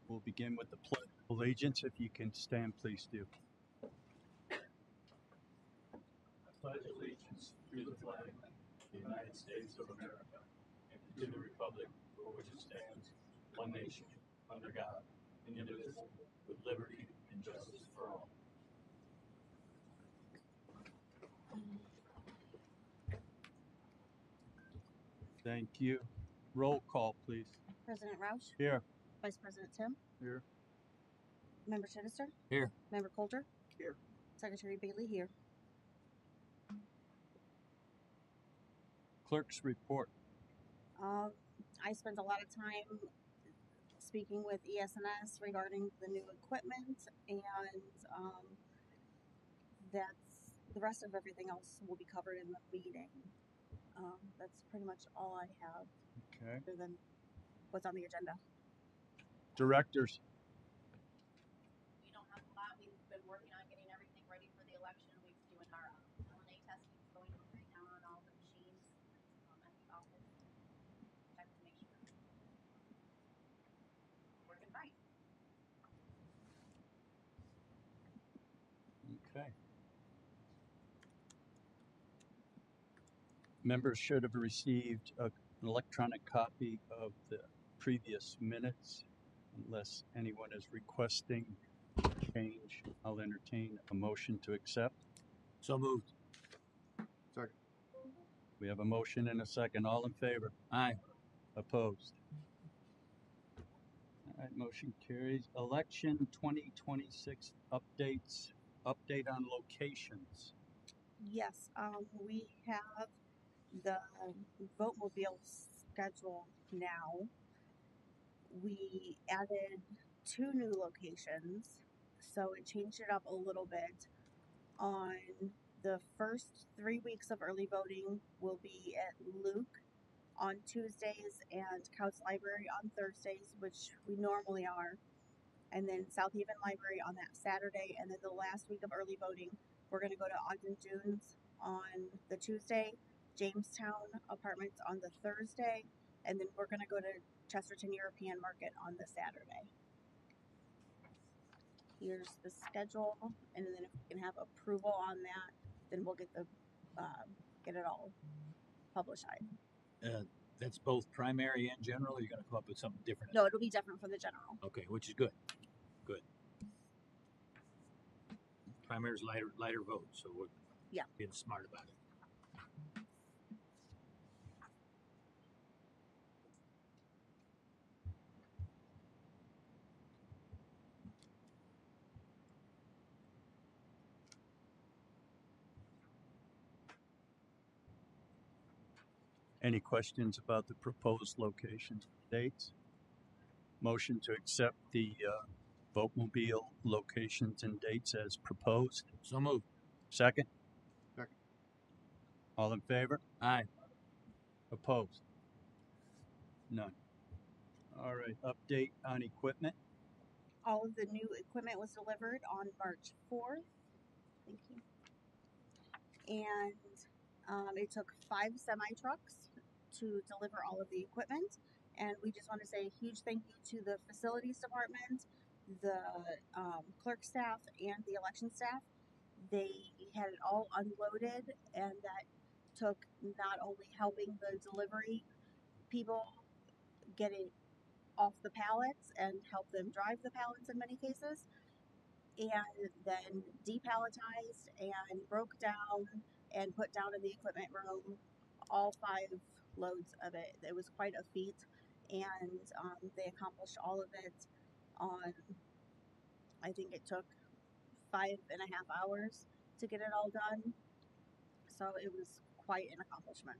We'll begin with the Pledge of Allegiance. If you can stand, please do. I pledge allegiance to the flag of the United States of America and to the republic for which it stands, one nation, under God, indivisible, with liberty and justice for all. Thank you. Roll call, please. President Roush, Here. Vice President Tim, Here. Member Chittister, Here. Member Coulter, Here. Secretary Bailey here. Clerk's report. I spent a lot of time speaking with ES&S regarding the new equipment, and that's the rest of everything else will be covered in the meeting. That's pretty much all I have Okay. other than what's on the agenda. Directors. We don't have a lot. We've been working on getting everything ready for the election. We've been doing our LNA testing going on right now on all the machines at the office. Check to make sure working right. Okay. Members should have received an electronic copy of the previous minutes. Unless anyone is requesting change, I'll entertain a motion to accept. So moved. Second. We have a motion and a second. All in favor? Aye. Opposed? All right, motion carries. Election 2026 updates. Update on locations. Yes, we have the vote-mobile schedule now. We added 2 new locations, so it changed it up a little bit. On the first 3 weeks of early voting will be at Luke on Tuesdays and Couch Library on Thursdays, which we normally are, and then South Haven Library on that Saturday, and then the last week of early voting, we're going to go to Ogden Dunes on the Tuesday, Jamestown Apartments on the Thursday, and then we're going to go to Chesterton European Market on the Saturday. Here's the schedule, and then if we can have approval on that, then we'll get the get it all published. That's both primary and general. Or you're going to come up with something different? No, it'll be different from the general. Okay, which is good. Good. Primary is lighter vote, so we're being smart about it. Any questions about the proposed location dates? Motion to accept the vote-mobile locations and dates as proposed. So moved. Second? Second. All in favor? Aye. Opposed? None. All right, update on equipment. All of the new equipment was delivered on March 4th. Thank you. And it took 5 semi-trucks to deliver all of the equipment. And we just want to say a huge thank you to the facilities department, the clerk staff, and the election staff. They had it all unloaded, and that took not only helping the delivery people get it off the pallets and help them drive the pallets in many cases, and then depalletized and broke down and put down in the equipment room all 5 loads of it. It was quite a feat, and they accomplished all of it on, I think it took 5.5 hours to get it all done. So it was quite an accomplishment.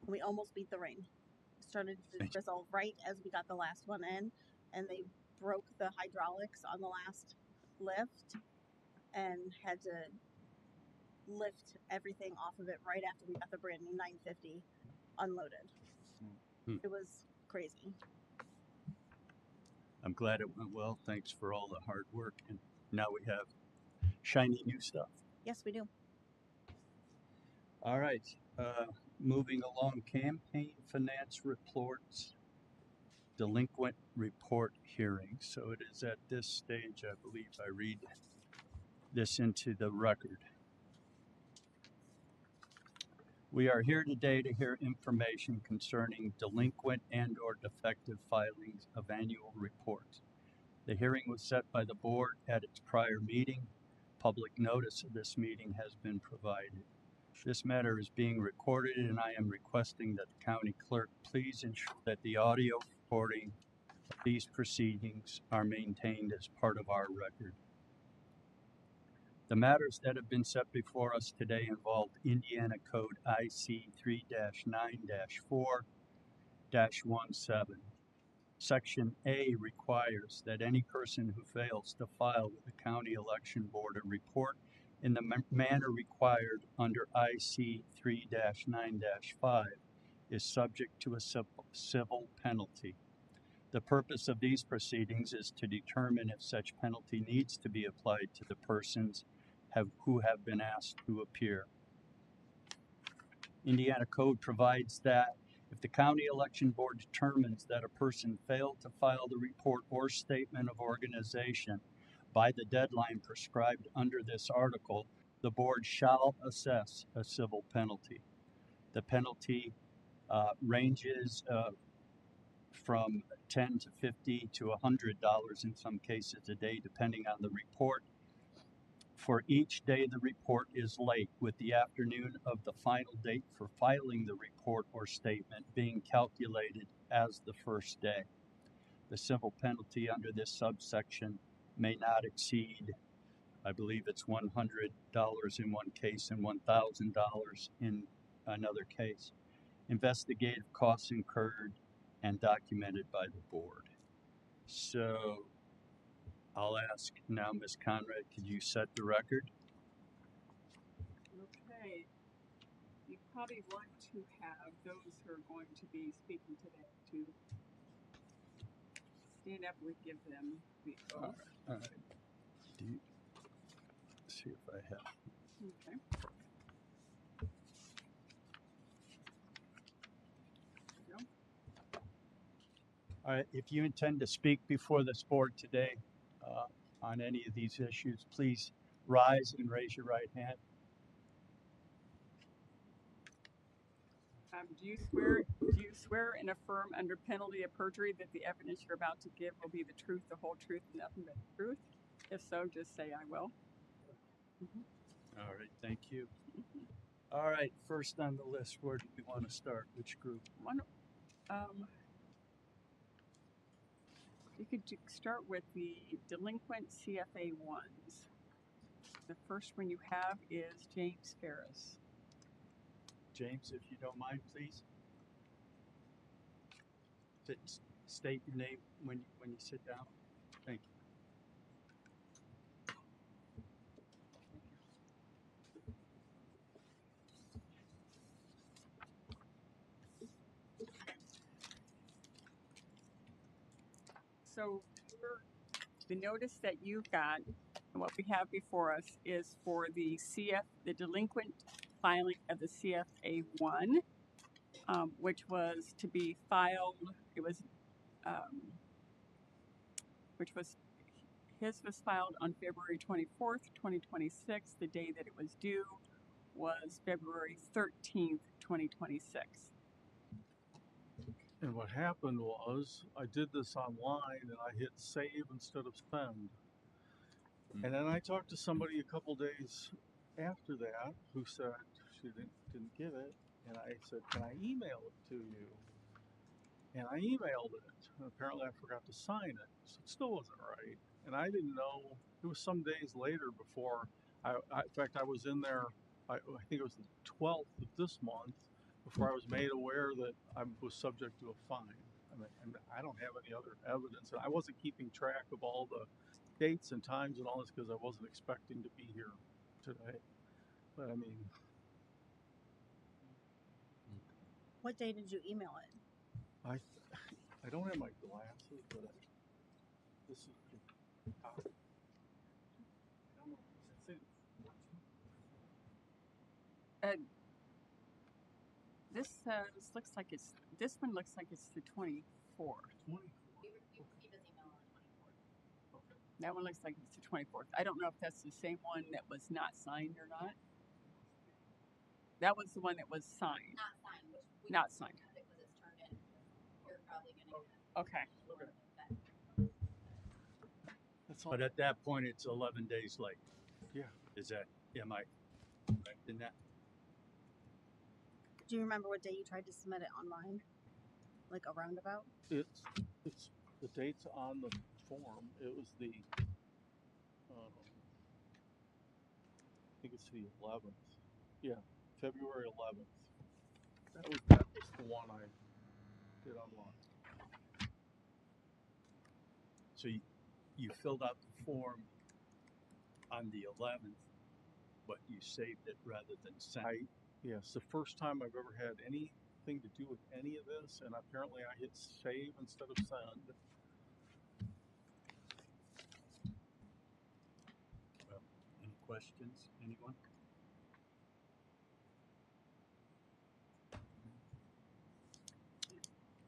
We almost beat the rain. It started to drizzle right as we got the last one in, and they broke the hydraulics on the last lift and had to lift everything off of it right after we got the brand new 950 unloaded. It was crazy. I'm glad it went well. Thanks for all the hard work. And now we have shiny new stuff. Yes, we do. All right. moving along, campaign finance reports, delinquent report hearing. So it is at this stage, I believe, I read this into the record. We are here today to hear information concerning delinquent and or defective filings of annual reports. The hearing was set by the board at its prior meeting. Public notice of this meeting has been provided. This matter is being recorded and I am requesting that the county clerk please ensure that the audio recording of these proceedings are maintained as part of our record. The matters that have been set before us today involve Indiana Code IC 3-9-4-17. Section A requires that any person who fails to file with the county election board a report in the manner required under IC 3-9-5 is subject to a civil penalty. The purpose of these proceedings is to determine if such penalty needs to be applied to the persons who have been asked to appear. Indiana Code provides that if the county election board determines that a person failed to file the report or statement of organization by the deadline prescribed under this article, the board shall assess a civil penalty. The penalty ranges from $10 to $50 to $100 in some cases a day, depending on the report. For each day the report is late, with the afternoon of the final date for filing the report or statement being calculated as the first day. The civil penalty under this subsection may not exceed, I believe it's $100 in one case and $1,000 in another case. Investigative costs incurred and documented by the board. So I'll ask now, Ms. Conrad, could you set the record? Okay. You probably want to have those who are going to be speaking today to stand up. We give them the oath. All right. Do you see if I have? Okay. There you go. All right. If you intend to speak before this board today on any of these issues, please rise and raise your right hand. Do you swear and affirm under penalty of perjury that the evidence you're about to give will be the truth, the whole truth, and nothing but the truth? If so, just say I will. All right. Thank you. All right. First on the list, where do we want to start? Which group? You could start with the delinquent CFA ones. The first one you have is James Ferris. James, if you don't mind, please. State your name when you sit down. Thank you. So the notice that you've got and what we have before us is for the delinquent filing of the CFA1, which was to be filed. His was filed on February 24th, 2026. The day that it was due was February 13th, 2026. And what happened was I did this online and I hit save instead of send. And then I talked to somebody a couple days after that who said she didn't get it. And I said, can I email it to you? And I emailed it. And apparently I forgot to sign it. So it still wasn't right. And I didn't know. It was some days later before in fact, I was in there, I think it was the 12th of this month, before I was made aware that I was subject to a fine. And I don't have any other evidence. And I wasn't keeping track of all the dates and times and all this because I wasn't expecting to be here today. But I mean, What day did you email it? I don't have my glasses, but this is the top. This looks like it's, this one looks like it's the 24th. We received this email on the 24th. Okay. That one looks like it's the 24th. I don't know if that's the same one that was not signed or not. That was the one that was signed. Not signed, which we Not don't signed. have it because it's turned in. You're probably gonna get Okay. Okay. that. That's all. But at that point, it's 11 days late. Yeah. Is that, am I correct in that? Do you remember what day you tried to submit it online? Like a roundabout? It's the dates on the form. It was the I think it's the 11th. Yeah, February 11th. That was the one I did online. So you filled out the form on the 11th, but you saved it rather than sent it. Yes, the first time I've ever had anything to do with any of this, and apparently I hit save instead of send. Well, any questions, anyone?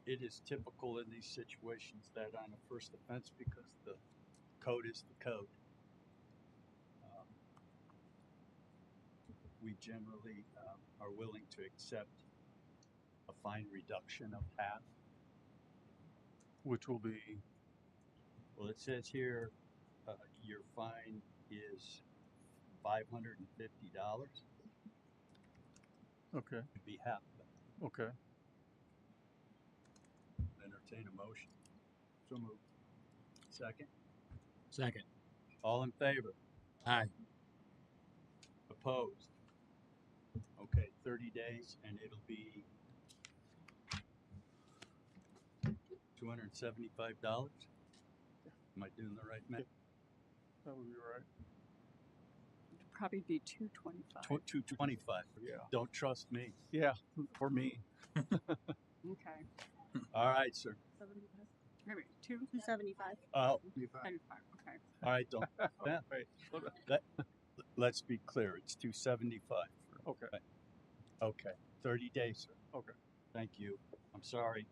It is typical in these situations that on a first offense, because the code is the code, we generally are willing to accept a fine reduction of half. Which will be Well, it says here, your fine is $550. okay. It'd be half of it. Okay. Entertain a motion. So moved. Second. Second. All in favor? Aye. Opposed? Okay, 30 days, and it'll be $275. Am I doing the right math? That would be right. It'd probably be 225. $225. Yeah. Don't trust me. Yeah, for me. Okay. All right, sir. 75. Maybe 275. Oh, 275. Okay. all right. Don't. Yeah. Wait. Let's be clear. It's 275. Okay. Okay. 30 days, sir. Okay. Thank you. I'm sorry.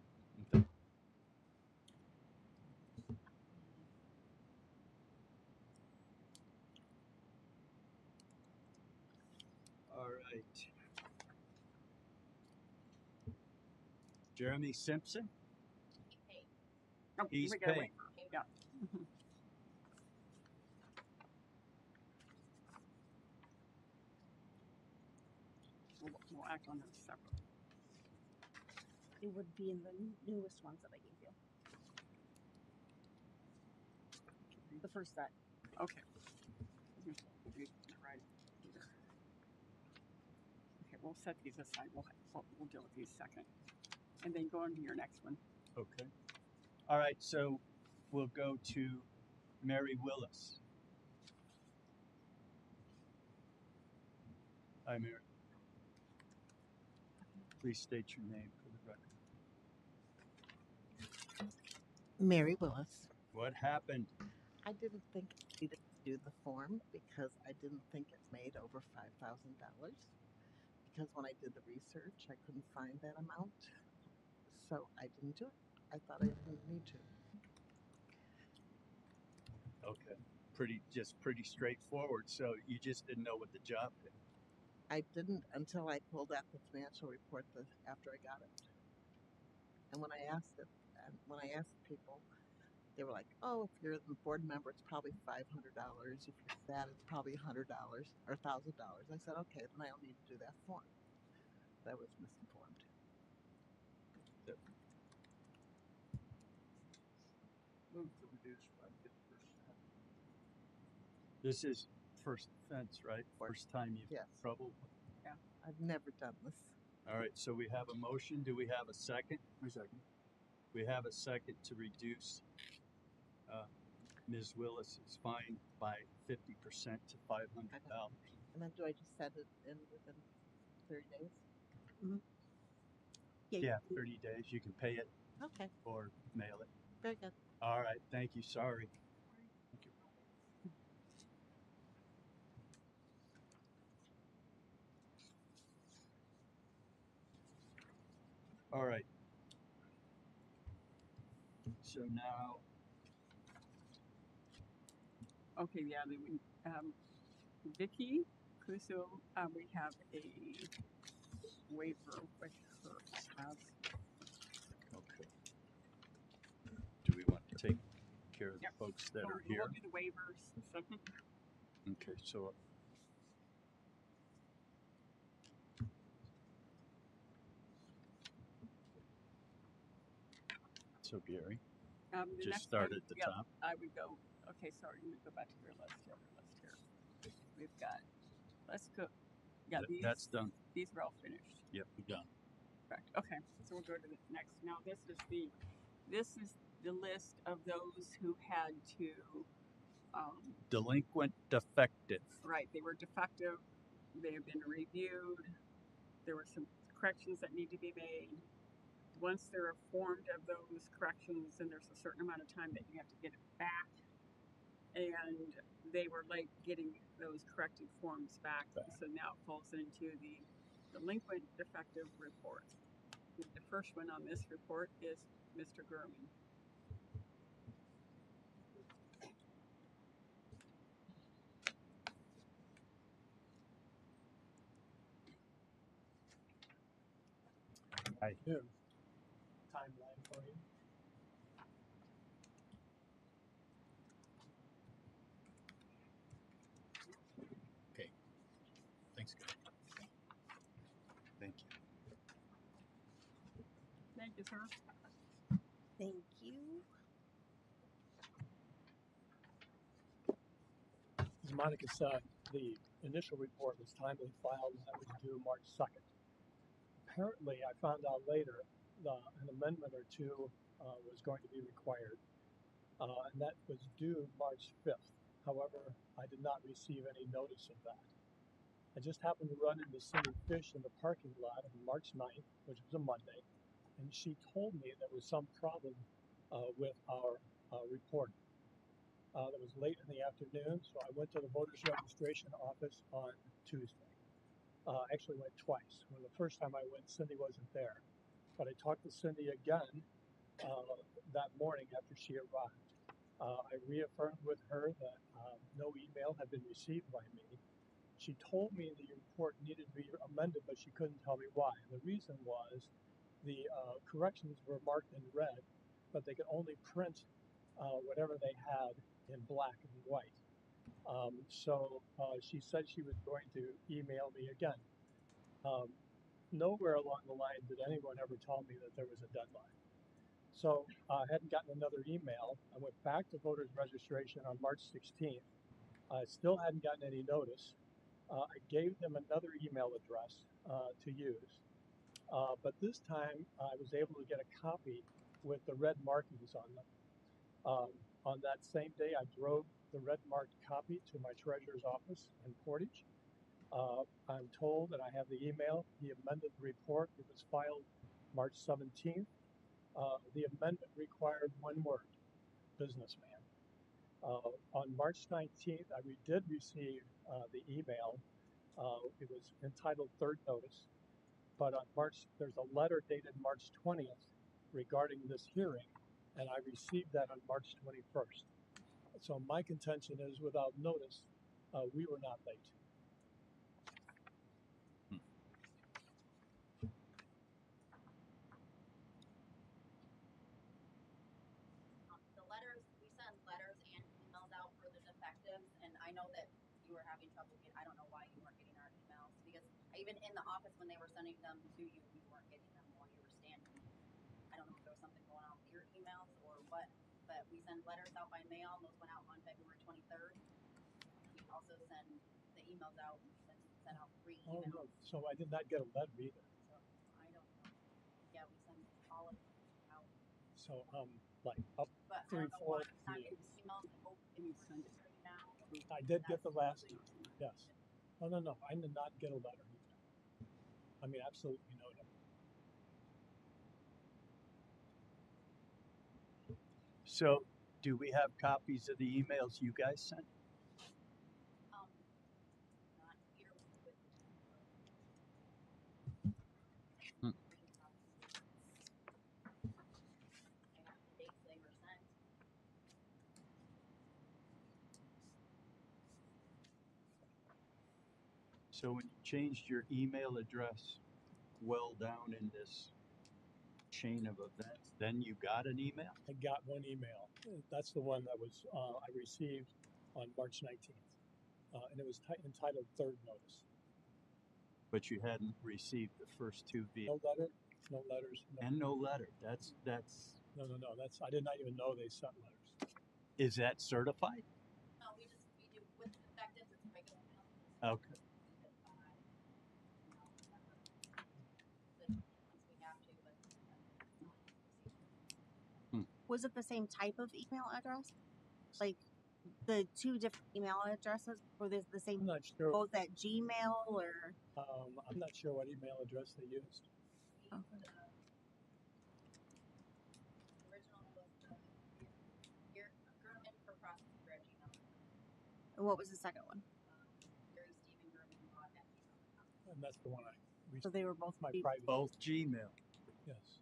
All right. Jeremy Simpson? He paid. Oh, He's we gotta paid. wait. Yeah. Mhm. We'll act on those separate. It would be in the newest ones that I gave you. The first set. Okay. Right. Okay, we'll set these aside. We'll deal with these second. And then go on to your next one. Okay. All right, so we'll go to Mary Willis. Hi, Mary. Please state your name for the record. Mary Willis. What happened? I didn't think I needed to do the form because I didn't think it made over $5,000. Because when I did the research, I couldn't find that amount. So I didn't do it. I thought I didn't need to. Okay. Pretty straightforward. So you just didn't know what the job did. I didn't until I pulled out the financial report after I got it. And when I asked people, they were like, "Oh, if you're the board member, it's probably $500. If you're that, it's probably $100 or $1,000." I said, "Okay, then I don't need to do that form." But I was misinformed. Move to reduce by 50%. This is first offense, right? First time you've Yes. trouble. I've never done this. All right, so we have a motion. Do we have a second? I second. We have a second to reduce Ms. Willis's fine by 50% to $500. And then do I just send it in within 30 days? Yeah, 30 days. You can pay it Okay, or mail it. very good. All right, thank you. Sorry. Thank you. All right. So now, Okay, yeah, then we, Vicky Kuso, we have a waiver with her as, okay. Do we want to take care of the Yep. folks that so are we'll here? do the waivers second. Okay, so Gary, The just next start one, at the yep, top. I would go, okay, sorry, let me go back to your list here, We've got, let's go, yeah, That's done. these are all finished. Yep, we're done. Correct. Okay, so we'll go to the next. Now this is the list of those who had to, Delinquent, defective. right, they were defective, they have been reviewed, there were some corrections that need to be made. Once they're informed of those corrections, then there's a certain amount of time that you have to get it back. And they were late getting those corrected forms back. So now it falls into the delinquent defective report. The first one on this report is Mr. Gurman. I do. Timeline for you. Okay. Thanks, guys. thank you. Thank you, sir. Thank you. As Monica said, the initial report was timely filed and that was due March 2nd. Apparently, I found out later an amendment or two was going to be required, and that was due March 5th. However, I did not receive any notice of that. I just happened to run into Cindy Fish in the parking lot on March 9th, which was a Monday, and she told me there was some problem with our report. That was late in the afternoon, so I went to the voters registration office on Tuesday. Actually went twice. When the first time I went, Cindy wasn't there. But I talked to Cindy again that morning after she arrived. I reaffirmed with her that no email had been received by me. She told me the report needed to be amended, but she couldn't tell me why. And the reason was the corrections were marked in red, but they could only print whatever they had in black and white. So she said she was going to email me again. Nowhere along the line did anyone ever tell me that there was a deadline. So I hadn't gotten another email. I went back to voters registration on March 16th. I still hadn't gotten any notice. I gave them another email address to use. But this time I was able to get a copy with the red markings on them. On that same day, I drove the red marked copy to my treasurer's office in Portage. I'm told that I have the email. He amended the report. It was filed March 17th. The amendment required one word, businessman. On March 19th, I did receive the email. It was entitled Third Notice. But on there's a letter dated March 20th regarding this hearing, and I received that on March 21st. So my contention is, without notice, we were not late. The letters, we send letters and emails out for the defectives, and I know that you were having trouble getting, I don't know why you weren't getting our emails, because even in the office when they were sending them to you, you weren't getting them while you were standing. I don't know if there was something going on with your emails or what, but we send letters out by mail, and those went out on February 23rd. We also send the emails out, we sent out 3 Oh emails. no, so I did not get a letter either. I don't know. Yeah, we send all of them out. So like up But 3, I don't know 4 why it's not getting emails. I hope it's Send it. for you now. I did get the last That's email. Yes. Oh no, I did not get a letter either. I mean, absolutely no letter. So, do we have copies of the emails you guys sent? not here with Hmm. So when you changed your email address well down in this chain of events, then you got an email? I got one email. That's the one that was I received on March 19th, and it was entitled Third Notice. But you hadn't received the first two No letter, no letters. No, and no letter. That's no. That's I did not even know they sent letters. is that certified? No, we do with effective, it's regular mail. Okay. Receive it by, whatever. Once we have to, but Was it the same type of email address? Like the two different email addresses were they the same? I'm not sure. Both at Gmail or? I'm not sure what email address they used. we Okay. the original was your German for prosecutor at Gmail. And what was the second one? Gary Stephen German blog at gmail.com. And that's the one I received. So they were both My private. Both Gmail. Yes.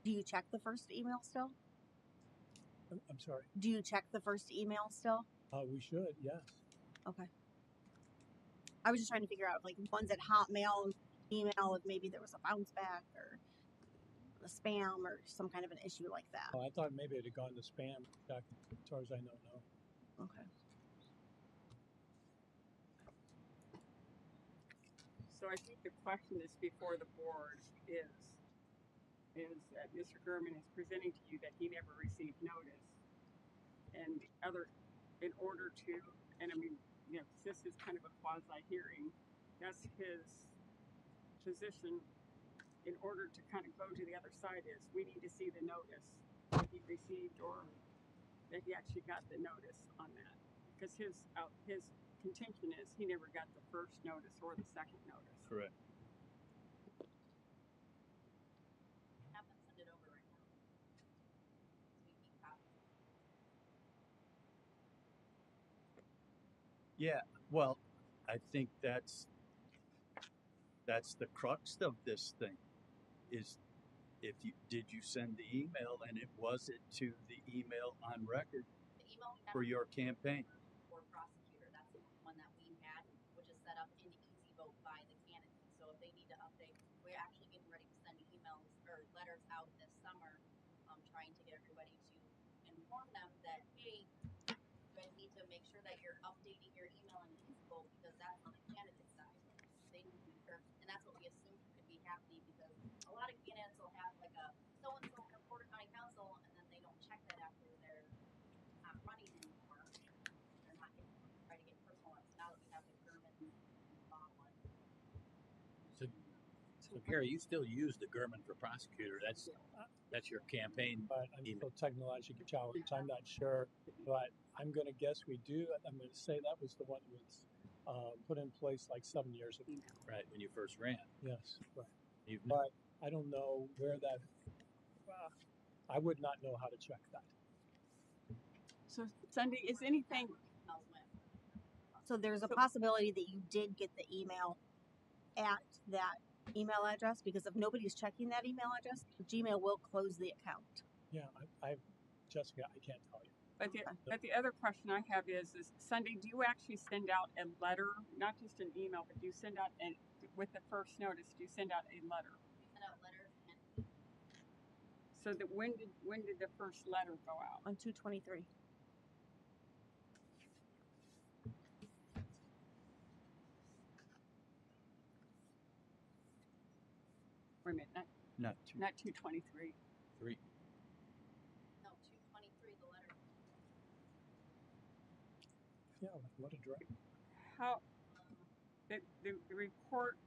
Do you check the first email still? I'm sorry. Do you check the first email still? We should. Yes. Okay. I was just trying to figure out like ones at Hotmail email if maybe there was a bounce back or a spam or some kind of an issue like that. Oh, I thought maybe it had gone to spam. As far as I know, no. Okay. So I think the question that's before the board is that Mr. Gurman is presenting to you that he never received notice. And the other, in order to, and I mean, you know, this is kind of a quasi hearing, that's his position. In order to kind of go to the other side is we need to see the notice that he received or that he actually got the notice on that. Because his contention is he never got the first notice or the second notice. Correct. Have them send it over right now. So we keep copies. Yeah. Well, I think that's the crux of this thing is if you did you send the email and it wasn't to the email on record The email we for have your campaign. for prosecutor, that's the one that we had, which is set up in the easy vote by the candidate. So if they need to update, we're actually getting ready to send emails or letters out this summer, trying to get everybody to inform them that, hey, you guys need to make sure that you're updating your email in the easy vote because that's on the candidate side. They need to be sure, and that's what we assumed could be happening because a lot of candidates will have like a so-and-so from Porter County Council and then they don't check that after they're not running anymore. They're not getting, try to get personalized. Now that we have the German law one. So Gary, you still use the Gurman for prosecutor. That's your campaign. But I'm email. still technologically challenged. I'm not sure, but I'm going to guess we do. I'm going to say that was the one that was put in place like 7 years ago. Right, when you first ran. Yes, right. You've But I don't know where that. I would not know how to check that. So Sunday, is anything Emails went. So there's a So- possibility that you did get the email at that email address because if nobody's checking that email address, Gmail will close the account. Yeah, Jessica, I can't tell you. but the other question I have is Sunday, do you actually send out a letter, not just an email, but do you send out with the first notice, do you send out a letter? We sent out letters and So that when did the first letter go out? On 2/23. Wait a minute, Not two. not 2/23. 3. no 2/23 the letter. Yeah, what a direct. How the report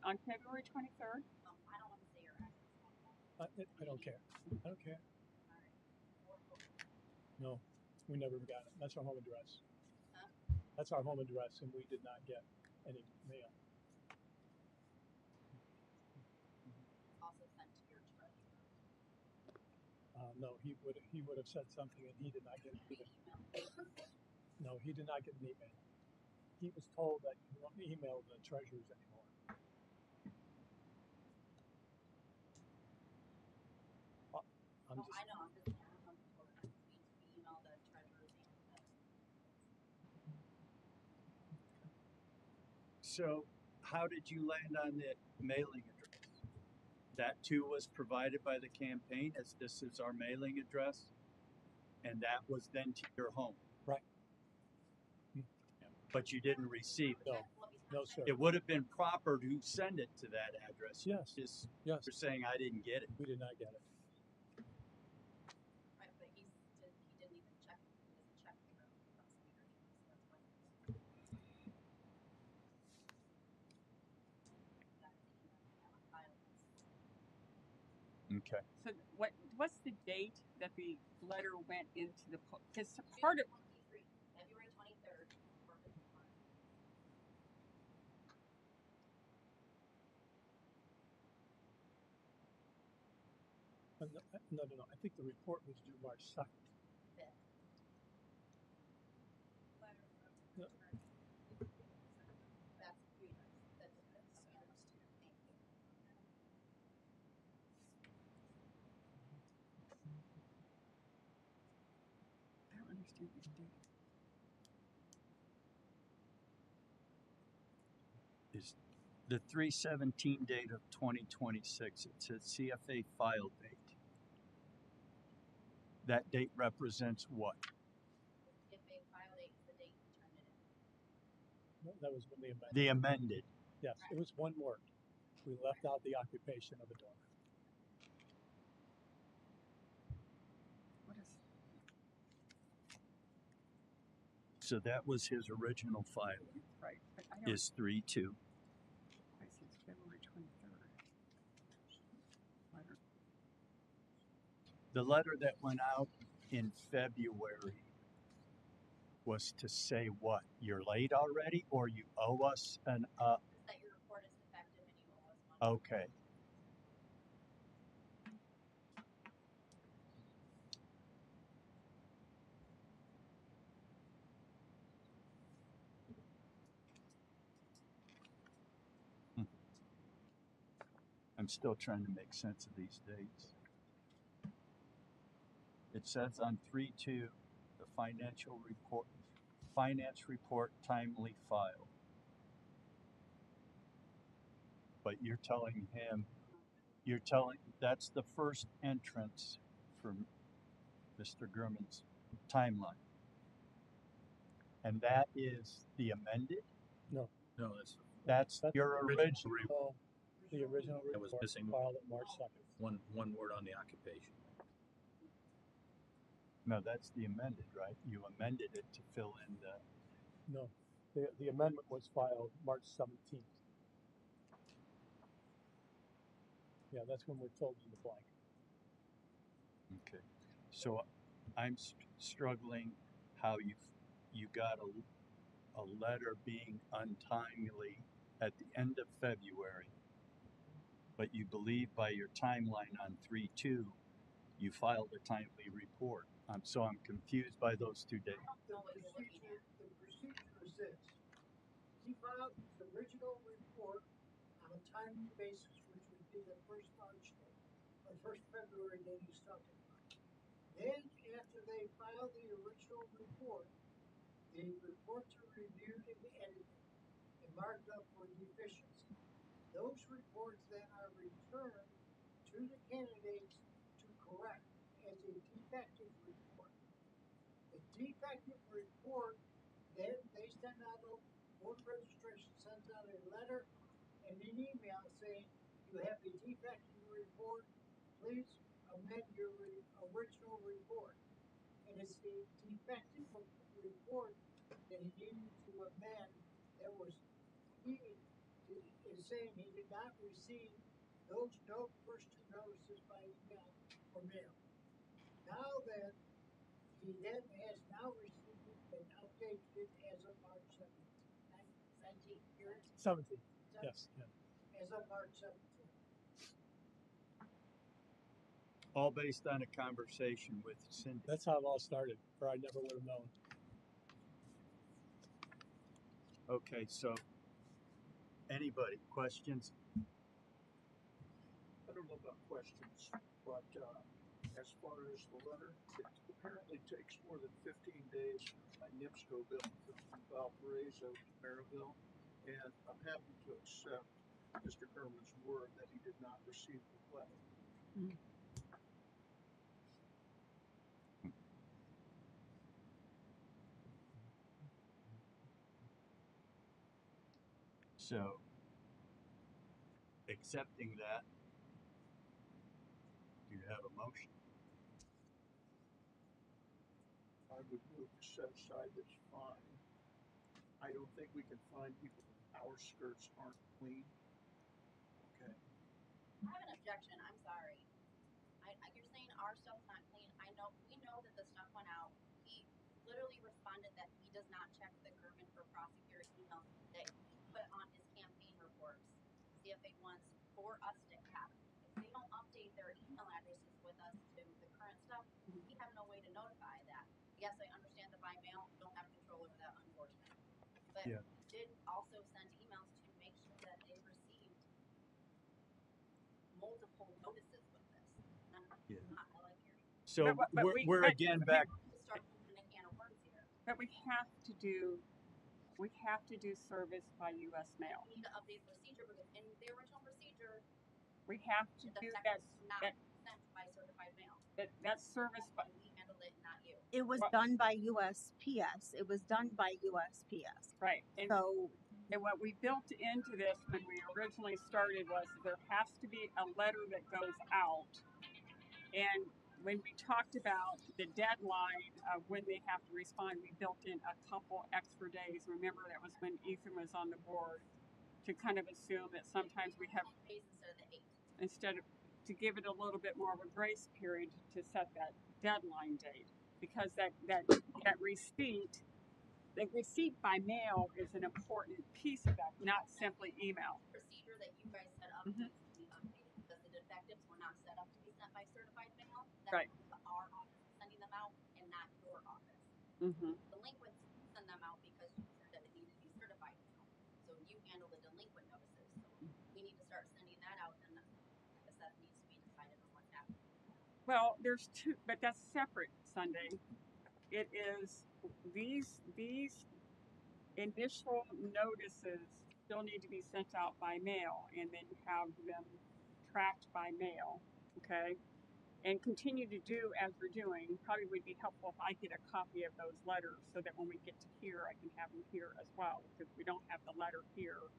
on February 23rd? I don't want to say your address. I don't care. I don't care. All right. No, we never got it. That's our home address. Huh? That's our home address, and we did not get any mail. Also sent to your treasurer. No, he would have said something, and he did not get an email. Email. No, he did not get an email. He was told that you won't email the treasurers anymore. I'm Oh, just I know. I'm just saying. I'm we email the treasurers and the So, how did you land on the mailing address? That too was provided by the campaign as this is our mailing address, and that was then to your home. Right. But you didn't receive it. No, no, sir. It would have been proper to send it to that address. Yes. Just Yes, for saying I didn't get it. we did not get it. Right, but he didn't even check, he doesn't check the prosecutor, so that's why. Okay. So what's the date that the letter went into the post? Because part of February 23rd. No. I think the report was due March 2nd. No. I don't understand this date. Is the 3/17 date of 2026. It says CFA file date. That date represents what? If a file date is the date you turned it in. No, that was when they amended. The amended. Yes, it was one word. We left out the occupation of a donor. What is? So that was his original filing. Right, but I don't. Is 3/2. I see it's February 23rd. Letter. The letter that went out in February was to say what? You're late already, or you owe us an That your report is defective and you owe us money. Okay. I'm still trying to make sense of these dates. It says on 3/2, the finance report timely filed. But you're telling that's the first entrance from Mr. Gurman's timeline. And that is the amended? No, No, That's your original. no, the original That was report missing filed at March 2nd. one word on the occupation. No, that's the amended, right? You amended it to fill in the. No, the amendment was filed March 17th. Yeah, that's when we're filled in the blank. Okay. So I'm struggling how you got a letter being untimely at the end of February, but you believe by your timeline on 3/2, you filed a timely report. So I'm confused by those 2 dates. Know what you're looking at. The procedure is this. He filed his original report on a timely basis, which would be the first March date, or first February date he's talking about. Then, after they filed the original report, the reports are reviewed and edited and marked up for deficiency. Those reports then are returned to the candidates to correct as a defective report. The defective report, then they send out a board of registration sends out a letter and an email saying you have a defective report. Please amend your original report. And it's the defective report that he needed to amend that was he is saying he did not receive those first 2 notices by email or mail. Now then, he then has now received it and updated it as of March 17th. 17th. Yes. Yeah. As of March 17th. All based on a conversation with Cindy. That's how it all started, or I never would have known. Okay, so anybody, questions? I don't know about questions, but as far as the letter, it apparently takes more than 15 days for my NIPSCO bill from Valparaiso to Maryville. And I'm happy to accept Mr. Kerman's word that he did not receive the letter. So, accepting that, do you have a motion? I would move to set aside this fine. I don't think we can find people that our skirts aren't clean. Okay. I have an objection. I'm sorry. You're saying our stuff's not clean. We know that the stuff went out. He literally responded that he does not check the German for prosecutor email that he put on his campaign reports, CFA ones, for us to have. If they don't update their email addresses with us to the current stuff, we have no way to notify that. Yes, I understand that by mail, we don't have control over that, unfortunately. But Yeah. we did also send emails to make sure that they received multiple notices with this. Yeah. I like hearing. So we're again back. Start opening a can of worms here. But we have to do service by U.S. mail. We need to update the procedure because in the original procedure, We have to the do text that. was not sent by certified mail. That's service by. We handled it, not you. It was done by USPS. It was done by USPS. Right. And what we built into this when we originally started was there has to be a letter that goes out. And when we talked about the deadline of when they have to respond, we built in a couple extra days. Remember, that was when Ethan was on the board, to kind of assume that sometimes we have days instead of the 8. Instead of to give it a little bit more of a grace period to set that deadline date, because that receipt. The receipt by mail is an important piece of that, not simply email. The procedure that you guys set up needs to be updated because the defectives were not set up to be sent by certified mail. That's Right. our office sending them out and not your office. Delinquents send them out because you said that it needed to be certified mail. So you handle the delinquent notices. So we need to start sending that out, and I guess that needs to be decided on what's happening. Well, there's two, but that's separate, Sunday. It is these initial notices still need to be sent out by mail and then have them tracked by mail, okay? And continue to do as we're doing. Probably would be helpful if I get a copy of those letters so that when we get to here, I can have them here as well, because we don't have the letter here.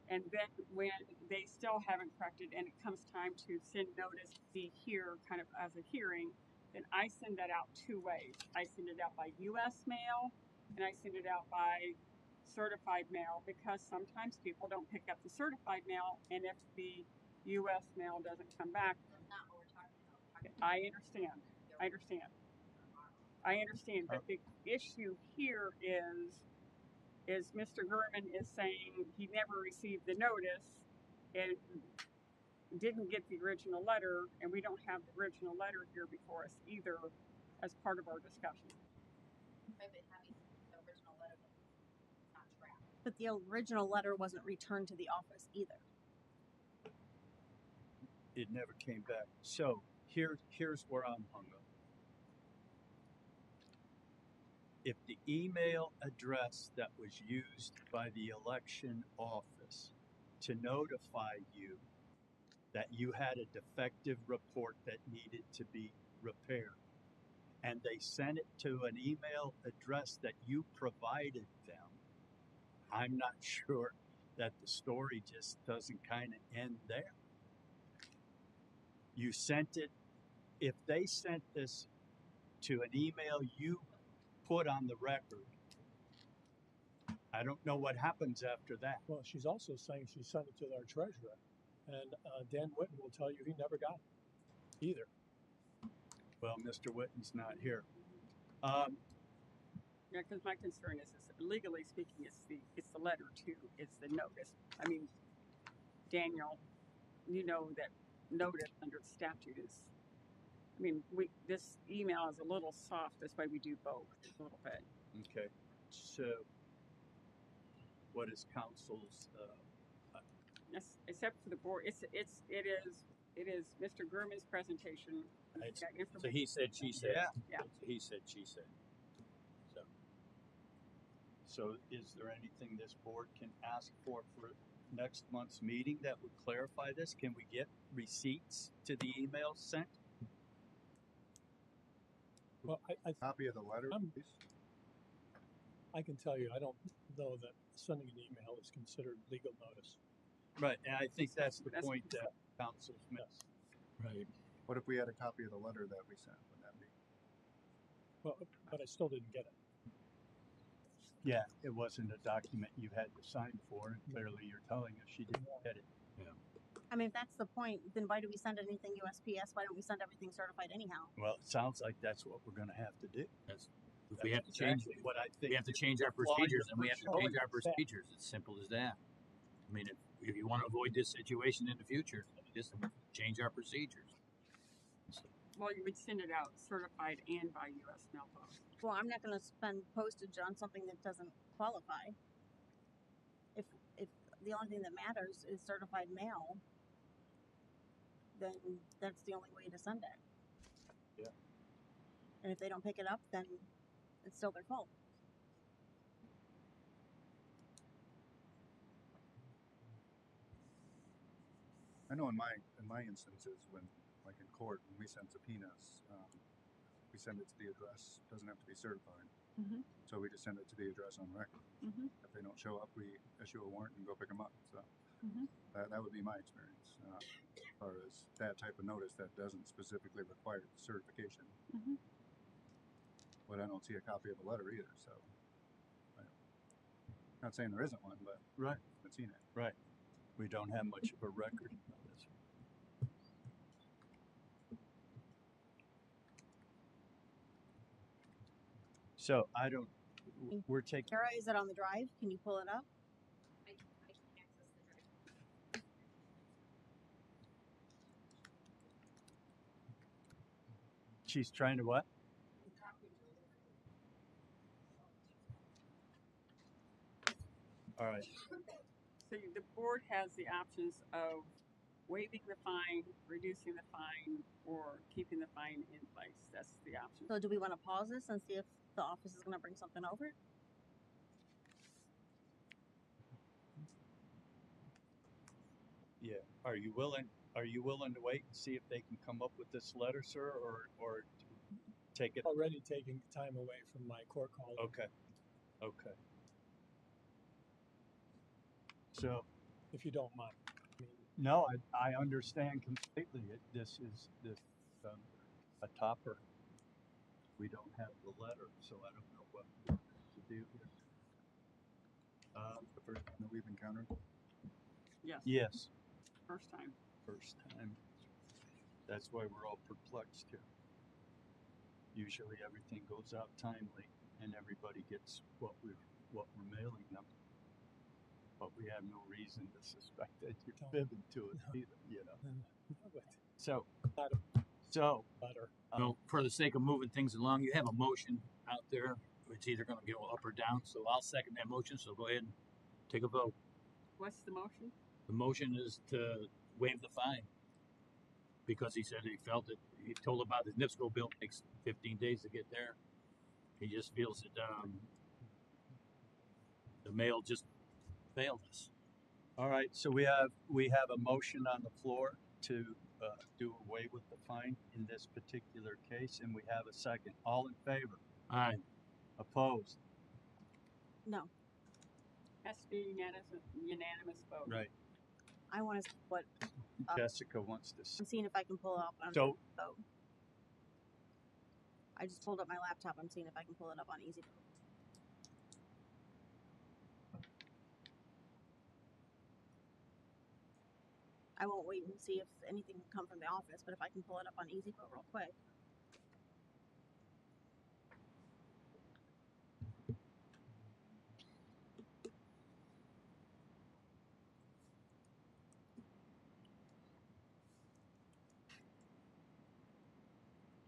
And then when they still haven't corrected and it comes time to send notice to be here kind of as a hearing, then I send that out two ways. I send it out by U.S. mail and I send it out by certified mail, because sometimes people don't pick up the certified mail, and if the U.S. mail doesn't come back. That's not what we're talking about. I understand, but the issue here is Mr. Gurman is saying he never received the notice and didn't get the original letter, and we don't have the original letter here before us either as part of our discussion. But the original letter wasn't returned to the office either. It never came back. So here's where I'm hung up. If the email address that was used by the election office to notify you that you had a defective report that needed to be repaired, and they sent it to an email address that you provided them, I'm not sure that the story just doesn't kind of end there. You sent it, if they sent this to an email you put on the record, I don't know what happens after that. Well, she's also saying she sent it to our treasurer, and Dan Whitten will tell you he never got it either. Well, Mr. Whitten's not here. Yeah, because my concern is legally speaking, it's the letter too. It's the notice. I mean, Daniel, you know that notice under statute is. I mean, this email is a little soft. That's why we do both a little bit. Okay. So, what is council's? Yes, except for the board, it is Mr. Gurman's presentation. So he said, she said. Yeah. Yeah. He said, she said. So is there anything this board can ask for next month's meeting that would clarify this? Can we get receipts to the emails sent? Well, Copy of the letter, I'm- please. I can tell you, I don't know that sending an email is considered legal notice. Right, and I think that's the That's- point that council's missed. Right. What if we had a copy of the letter that we sent? Would that be? Well, but I still didn't get it. Yeah, it wasn't a document you had to sign for, and clearly you're telling us you didn't get it. I mean, if that's the point, then why do we send anything USPS? Why don't we send everything certified anyhow? Well, it sounds like that's what we're gonna have to do. If we have to change, exactly what I think. we have to change our Apply procedures, the and we have to first change our choice. Yeah. procedures. It's simple as that. I mean, if you want to avoid this situation in the future, just change our procedures. Well, you would send it out certified and by US mail post. Well, I'm not going to spend postage on something that doesn't qualify. If the only thing that matters is certified mail, then that's the only way to send it. Yeah. And if they don't pick it up, then it's still their fault. I know in my instances when, like in court, when we send subpoenas, we send it to the address. It doesn't have to be certified. Mhm. So we just send it to the address on record. Mhm. If they don't show up, we issue a warrant and go pick them up. So Mhm. that would be my experience. As far as that type of notice that doesn't specifically require certification. Mhm. But I don't see a copy of the letter either. So I'm not saying there isn't one, but Right. I haven't seen it. Right. We don't have much of a record of this. So we're taking, Kara, is it on the drive? Can you pull it up? I can access the drive. she's trying to what? All right. So the board has the options of waiving the fine, reducing the fine, or keeping the fine in place. That's the option. So do we want to pause this and see if the office is going to bring something over? Yeah. Are you willing to wait and see if they can come up with this letter, sir, or take it? Already taking time away from my court call. Okay. Okay. So, If you don't mind. I mean, no, I understand completely. This is a topper. We don't have the letter, so I don't know what to do here. The first time that we've encountered. Yes. Yes, First time. first time. That's why we're all perplexed here. Usually everything goes out timely and everybody gets what we're mailing them. But we have no reason to suspect that you're Don't. fibbing to it either, you know. but So, not butter. Well, for the sake of moving things along, you have a motion out there. It's either going to go up or down. So I'll second that motion. So go ahead and take a vote. What's the motion? The motion is to waive the fine because he said he felt it. He told about his NIPSCO bill takes 15 days to get there. He just feels that the mail just failed us. all right, so we have a motion on the floor to do away with the fine in this particular case, and we have a second. All in favor? Aye. Opposed? No. Has to be unanimous vote. Right. I want to see what Jessica wants to. I'm seeing if I can pull it up on So Vote. I just pulled up my laptop. I'm seeing if I can pull it up on Easy Vote. I won't wait and see if anything can come from the office, but if I can pull it up on Easy Vote real quick.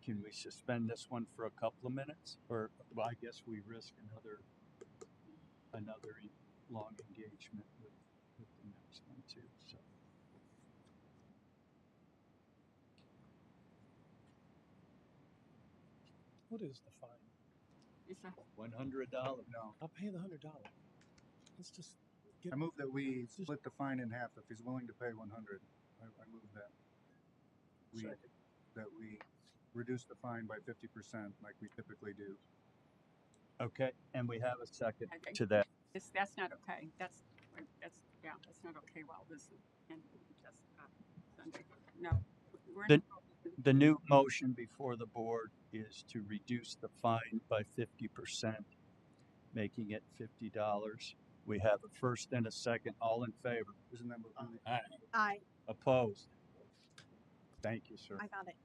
can we suspend this one for a couple of minutes? Or, well, I guess we risk another long engagement with the next one too, so. What is the fine? Is that, $100. No, I'll pay the $100. Let's just get. I move that we split the fine in half. If he's willing to pay 100, I move that we Second. reduce the fine by 50% like we typically do. Okay, and we have a second Okay. to that. that's not okay. That's not okay while this is, and just, Sunday. No. We're The, the new motion before the board is to reduce the fine by 50%, making it $50. We have a first and a second. All in favor? Isn't that what we I Opposed? Thank you, sir. I got it.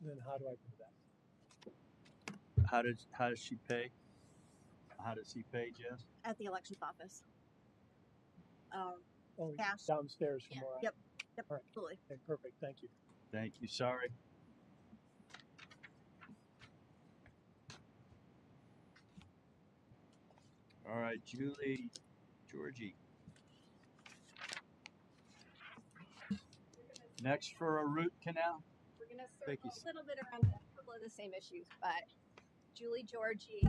Then how do I do that? How does she pay? How does he pay, Jess? At the elections office. Oh, Cash. downstairs from Yeah. where I. Yep. Yep. All right. Absolutely. Okay, perfect. Thank you. Thank you. Sorry. All right, Julie, Georgie. Next for a root canal. We're gonna Thank circle you. a little bit around a couple of the same issues, but Julie Georgie,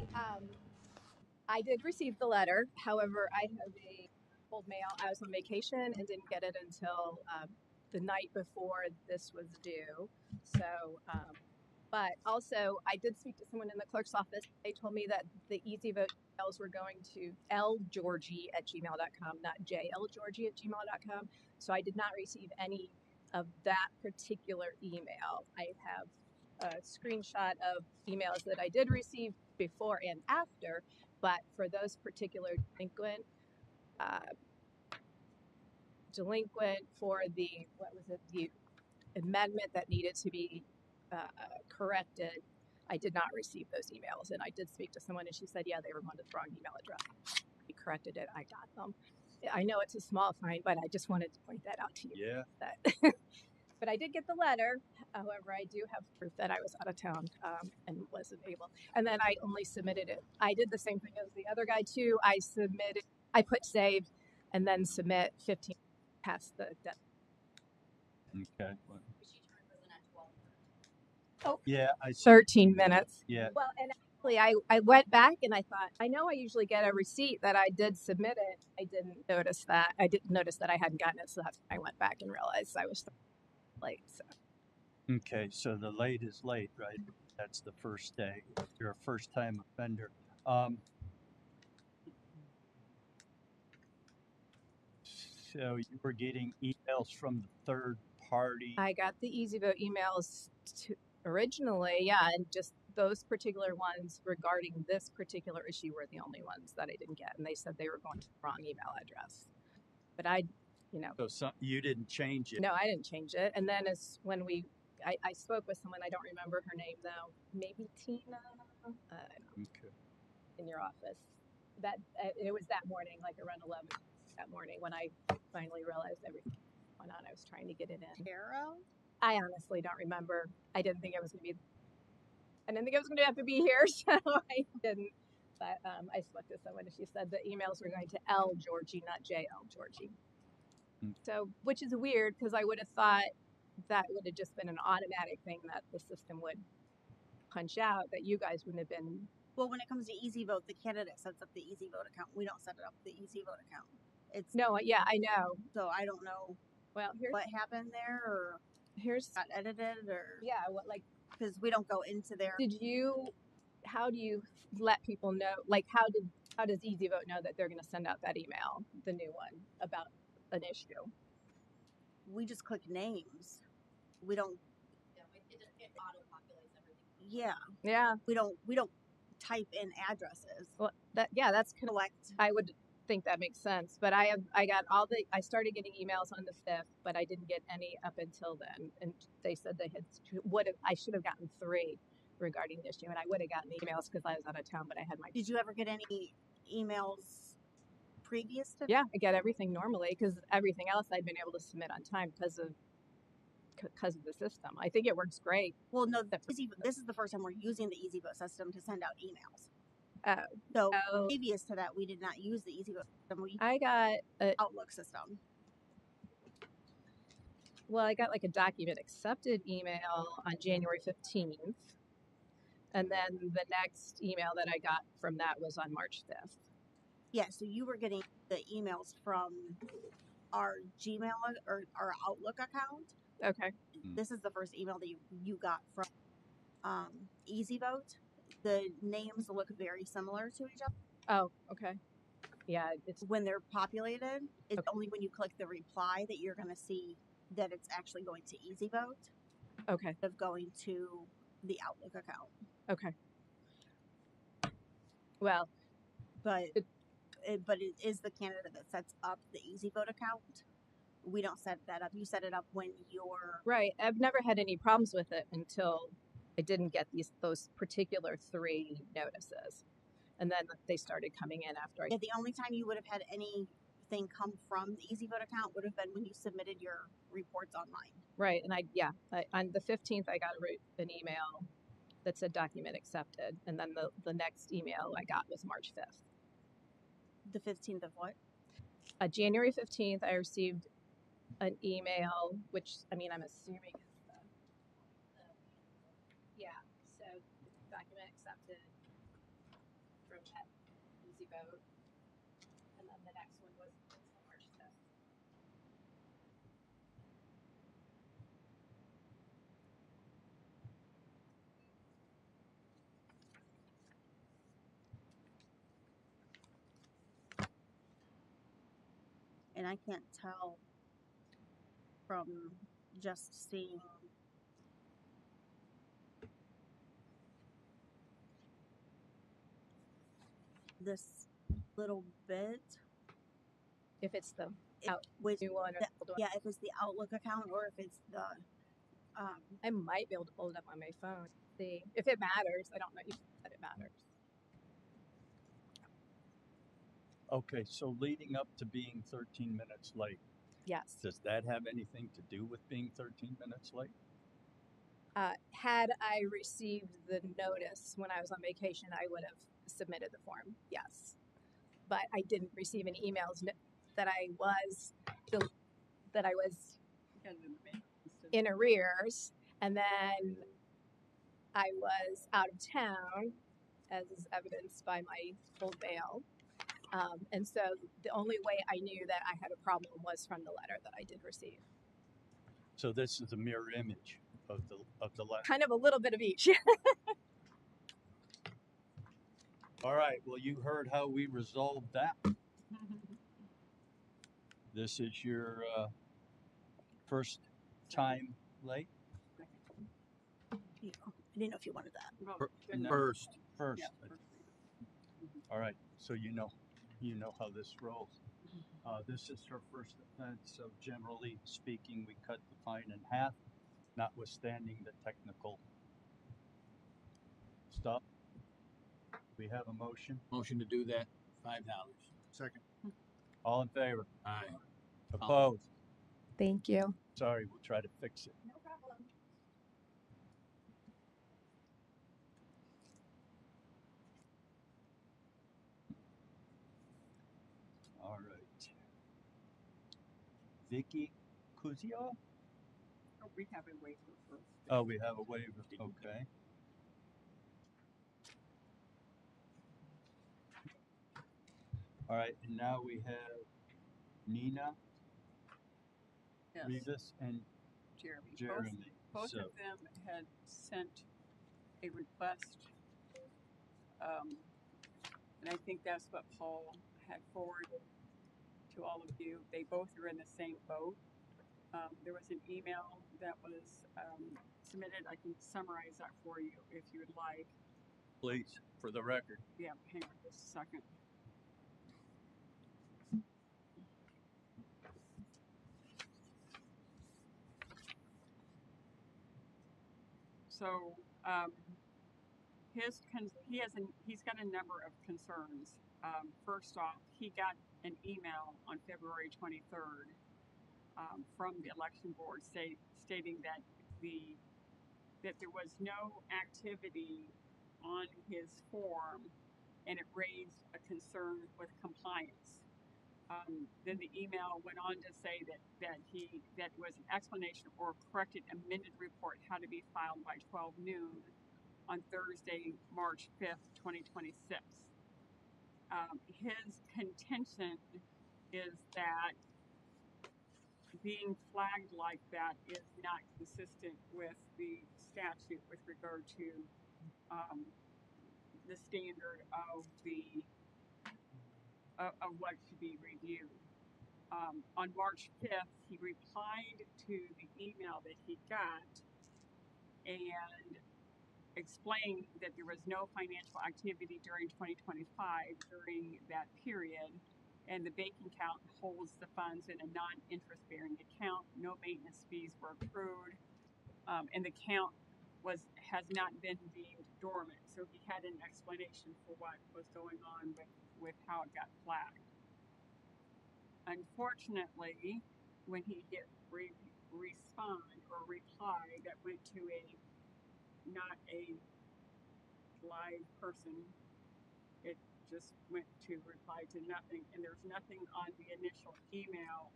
I did receive the letter. However, I have a old mail. I was on vacation and didn't get it until the night before this was due. So, but also I did speak to someone in the clerk's office. They told me that the easy vote emails were going to lgeorgie@gmail.com, not jlgeorgie@gmail.com. So I did not receive any of that particular email. I have a screenshot of emails that I did receive before and after, but for those particular delinquent for the, the amendment that needed to be corrected, I did not receive those emails. And I did speak to someone and she said, yeah, they were going to the wrong email address. We corrected it. I got them. I know it's a small fine, but I just wanted to point that out to you. Yeah. That but I did get the letter. However, I do have proof that I was out of town and wasn't able. And then I only submitted it. I did the same thing as the other guy too. I put save and then submit 15 past the deadline. Okay. Oh, Yeah, I. 13 minutes. Yeah. Well, and actually, I went back and I thought, I know I usually get a receipt that I did submit it. I didn't notice that. I didn't notice that I hadn't gotten it. So that's when I went back and realized I was late. So. Okay, so the late is late, right? That's the first day. You're a first-time offender. So you were getting emails from the third party. I got the Easy Vote emails originally, yeah, and just those particular ones regarding this particular issue were the only ones that I didn't get, and they said they were going to the wrong email address. But So you didn't change it. no, I didn't change it. And then as when I spoke with someone, I don't remember her name though, maybe Tina, Okay. in your office. That it was that morning, like around 11 that morning, when I finally realized everything went on. I was trying to get it in. Tarot? I honestly don't remember. I didn't think I was going to have to be here, so I didn't. But I spoke to someone and she said the emails were going to L Georgie, not JL Georgie. So, which is weird because I would have thought that would have just been an automatic thing that the system would punch out, that you guys wouldn't have been. Well, when it comes to Easy Vote, the candidate sets up the Easy Vote account. We don't set it up the Easy Vote account. It's No, yeah, I know. so I don't know Well, what happened there, or here's got edited, or yeah, what like because we don't go into there. how do you let people know, like how does Easy Vote know that they're going to send out that email, the new one, about an issue? We just click names. We don't. It auto-populates everything. Yeah, Yeah. we don't type in addresses. Well, that's Collect. I would think that makes sense, but I started getting emails on the 5th, but I didn't get any up until then, and they said I should have gotten 3 regarding the issue, and I would have gotten emails because I was out of town, but I had my. Did you ever get any emails previous to? Yeah, I get everything normally because everything else I've been able to submit on time because of the system. I think it works great. Well, no, this is the first time we're using the Easy Vote system to send out emails. Oh. So previous to that, we did not use the Easy Vote system. We I got an Outlook system. Well, I got like a document accepted email on January 15th. And then the next email that I got from that was on March 5th. Yeah, so you were getting the emails from our Gmail or our Outlook account. Okay. This is the first email that you got from EasyVote. The names look very similar to each other. Oh, okay. Yeah, it's When they're populated, it's Okay. only when you click the reply that you're going to see that it's actually going to EasyVote okay. instead of going to the Outlook account. Okay. Well, But It- it is the candidate that sets up the EasyVote account. We don't set that up. You set it up when you're right. I've never had any problems with it until I didn't get those particular 3 notices. And then they started coming in after I Yeah, the only time you would have had anything come from the EasyVote account would have been when you submitted your reports online. Right, and on the 15th, I got an email that said document accepted, and then the next email I got was March 5th. The 15th of what? January 15th, I received an email, which, I mean, I'm assuming is so document accepted from EasyVote, and then the next one was March 5th. And I can't tell from just seeing this little bit. If it's the Which new one or the old one. yeah, if it's the Outlook account or if it's the I might be able to pull it up on my phone. See if it matters. I don't know that it matters. Okay, so leading up to being 13 minutes late, Yes. does that have anything to do with being 13 minutes late? Had I received the notice when I was on vacation, I would have submitted the form. Yes, but I didn't receive any emails that I was in arrears, and then I was out of town, as is evidenced by my old mail. And so the only way I knew that I had a problem was from the letter that I did receive. So this is a mirror image of the letter. Kind of a little bit of each. All right. Well, you heard how we resolved that. This is your first time late. I didn't know if you wanted that. No. First. First. All right. So you know how this rolls. This is her first offense. So generally speaking, we cut the fine in half, notwithstanding the technical stuff. We have a motion. Motion to do that, $5. Second. All in favor? Aye. Opposed? Thank you. Sorry, we'll try to fix it. No problem. All right. Vicky Kuzio? Oh, we have a waiver first. Oh, we have a waiver. Okay. All right, and now we have Nina, Yes, Rivas, and Jeremy. Jeremy. Both So, of them had sent a request, and I think that's what Paul had forwarded to all of you. They both are in the same boat. There was an email that was submitted. I can summarize that for you if you would like. please, for the record. Yeah, hang on just a second. So he's got a number of concerns. First off, he got an email on February 23rd from the election board stating that there was no activity on his form, and it raised a concern with compliance. Then the email went on to say that was an explanation or corrected amended report had to be filed by 12 noon on Thursday, March 5th, 2026. His contention is that being flagged like that is not consistent with the statute with regard to the standard of what should be reviewed. On March 5th, he replied to the email that he got and explained that there was no financial activity during 2025 during that period, and the bank account holds the funds in a non-interest bearing account. No maintenance fees were accrued, and the account has not been deemed dormant. So he had an explanation for what was going on with how it got flagged. Unfortunately, when he hit respond or reply, that went to not a live person, it just went to reply to nothing, and there's nothing on the initial email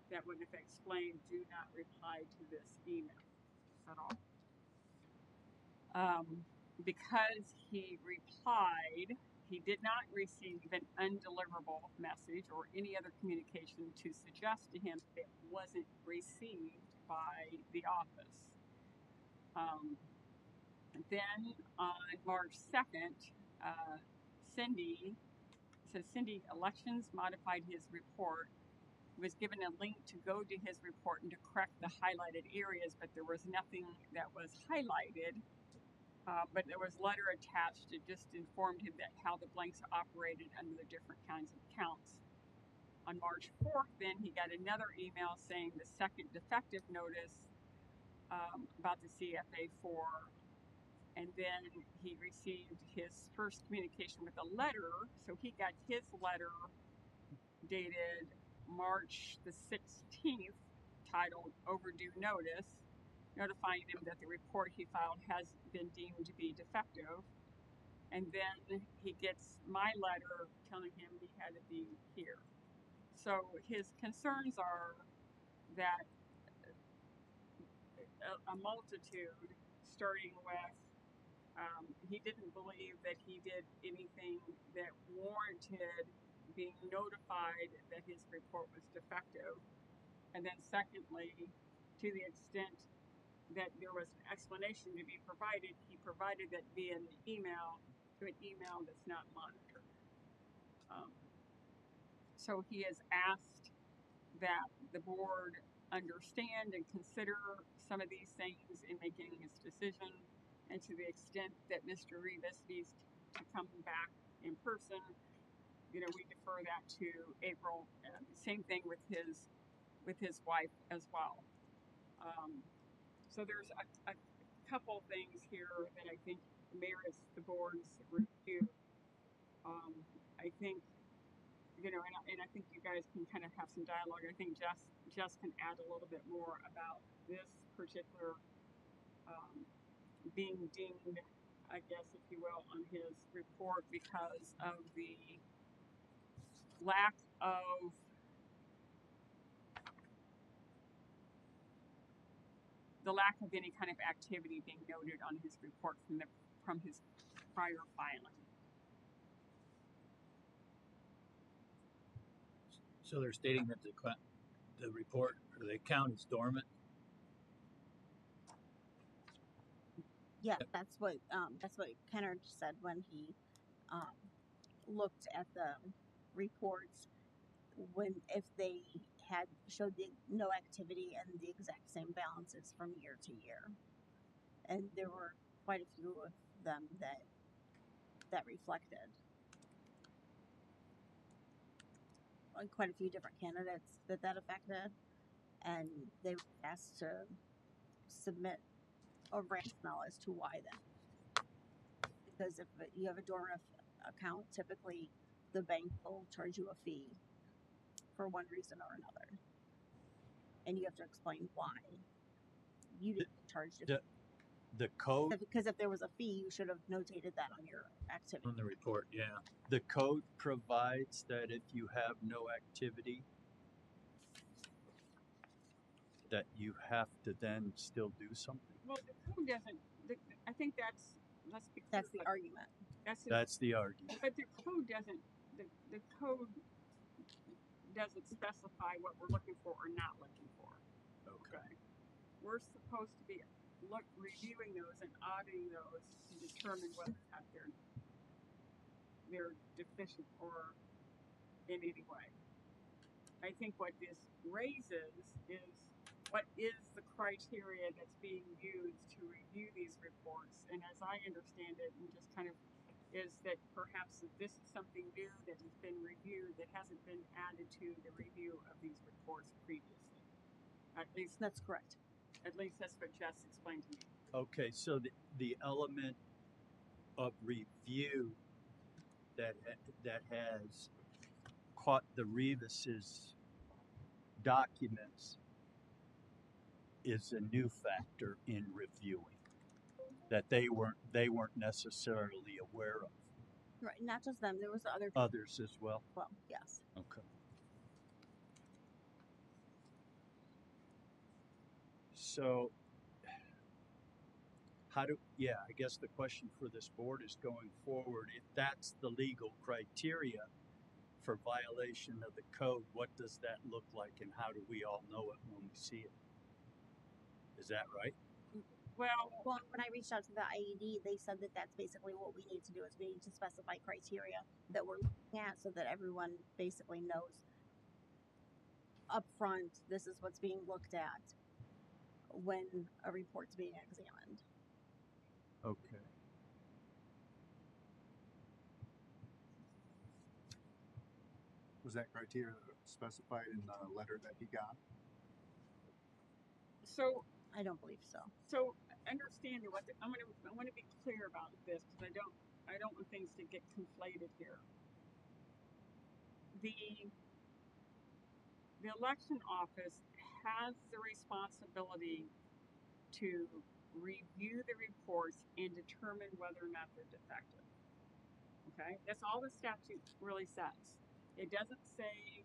that would have explained do not reply to this email at all. Because he replied, he did not receive an undeliverable message or any other communication to suggest to him that it wasn't received by the office. Then on March 2nd, Cindy Elections modified his report. He was given a link to go to his report and to correct the highlighted areas, but there was nothing that was highlighted. But there was a letter attached. It just informed him that how the blanks operated under the different kinds of accounts. On March 4th, then, he got another email saying the second defective notice about the CFA4. And then he received his first communication with a letter. So he got his letter dated March the 16th, titled Overdue Notice, notifying him that the report he filed has been deemed to be defective. And then he gets my letter telling him he had to be here. So his concerns are that a multitude, starting with he didn't believe that he did anything that warranted being notified that his report was defective. And then secondly, to the extent that there was an explanation to be provided, he provided that via an email to an email that's not monitored. So he has asked that the board understand and consider some of these things in making his decision, and to the extent that Mr. Rivas needs to come back in person, we defer that to April. Same thing with his wife as well. So there's a couple things here that I think merits the board's review. I think, and I think you guys can kind of have some dialogue. I think Jess can add a little bit more about this particular being deemed, I guess, if you will, on his report because of the lack of any kind of activity being noted on his report from his prior filing. So they're stating that the report or the account is dormant. Yeah, that's what Kennard said when he looked at the reports. If they had showed no activity and the exact same balances from year to year, and there were quite a few of them that reflected, like quite a few different candidates that affected, and they were asked to submit a rationale as to why then. Because if you have a dormant account, typically the bank will charge you a fee for one reason or another, and you have to explain why you didn't charge it. The code, Because if there was a fee, you should have notated that on your activity. On the report, yeah. the code provides that if you have no activity, that you have to then still do something. Well, the code doesn't. I think that's let's be clear. That's the argument. That's the argument. But the code doesn't. The code doesn't specify what we're looking for or not looking for. Okay. We're supposed to be reviewing those and auditing those to determine whether or not they're deficient or in any way. I think what this raises is what is the criteria that's being used to review these reports. And as I understand it, and just kind of is that perhaps this is something new that has been reviewed that hasn't been added to the review of these reports previously. At least that's correct. At least that's what Jess explained to me. Okay, so the element of review that has caught the Revis's documents is a new factor in reviewing that they weren't necessarily aware of. Right, not just them. There was Others as well. Well, yes. Okay. So, I guess the question for this board is going forward, if that's the legal criteria for violation of the code, what does that look like and how do we all know it when we see it? Is that right? Well, when I reached out to the IED, they said that that's basically what we need to do is we need to specify criteria that we're looking at so that everyone basically knows up front this is what's being looked at when a report's being examined. Okay. Was that criteria specified in the letter that he got? So I don't believe so. So understanding I want to be clear about this because I don't want things to get conflated here. The election office has the responsibility to review the reports and determine whether or not they're defective. Okay, that's all the statute really says. It doesn't say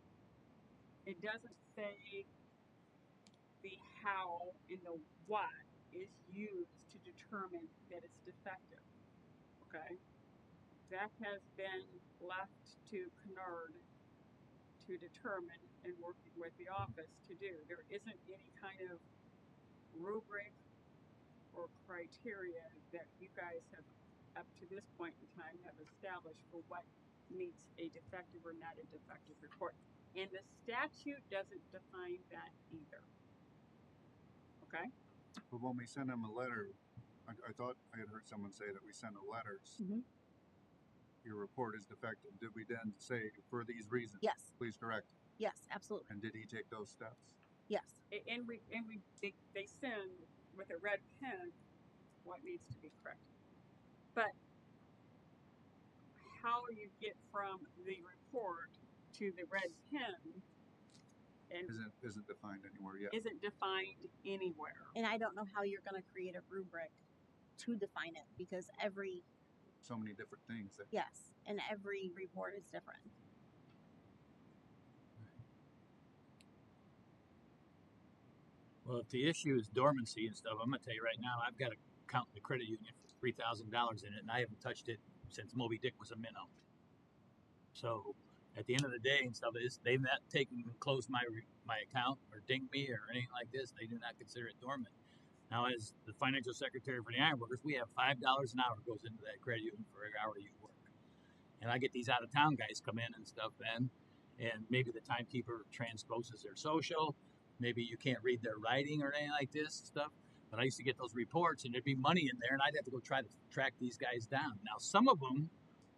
the how and the what is used to determine that it's defective. Okay, that has been left to Kennard to determine and working with the office to do. There isn't any kind of rubric or criteria that you guys have up to this point in time have established for what meets a defective or not a defective report. And the statute doesn't define that either. Okay? But when we send him a letter, I thought I had heard someone say that we send a letter. Mm-hmm. Your report is defective. Did we then say for these reasons? Yes. Please correct. Yes, absolutely. And did he take those steps? Yes. And they send with a red pen what needs to be corrected. But how you get from the report to the red pen and isn't defined anywhere yet. Isn't defined anywhere. And I don't know how you're going to create a rubric to define it because so many different things. Yes, and every report is different. Well, if the issue is dormancy and stuff, I'm gonna tell you right now, I've got an account in the credit union for $3,000 in it, and I haven't touched it since Moby Dick was a minnow. So, at the end of the day and stuff, they've not taken and closed my account or dinged me or anything like this. They do not consider it dormant. Now, as the financial secretary for the ironworkers, we have $5 an hour goes into that credit union for every hour you work. And I get these out-of-town guys come in and stuff then, and maybe the timekeeper transposes their social, maybe you can't read their writing or anything like this stuff, but I used to get those reports, and there'd be money in there, and I'd have to go try to track these guys down. Now, some of them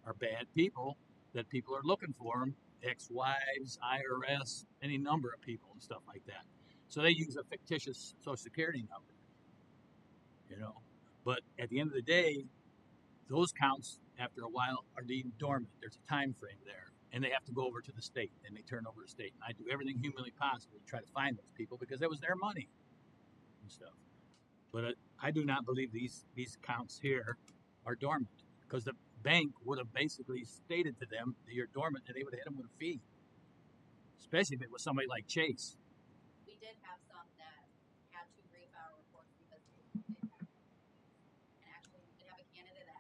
are bad people that people are looking for them, ex-wives, IRS, any number of people and stuff like that. So they use a fictitious Social Security number. You know, but at the end of the day, those counts after a while are deemed dormant. There's a time frame there, and they have to go over to the state, and they turn over to the state. And I do everything humanly possible to try to find those people because that was their money and stuff. But I do not believe these accounts here are dormant because the bank would have basically stated to them that you're dormant, and they would have hit them with a fee, especially if it was somebody like Chase. We did have some that had to refile reports because they did have, and actually we did have a candidate that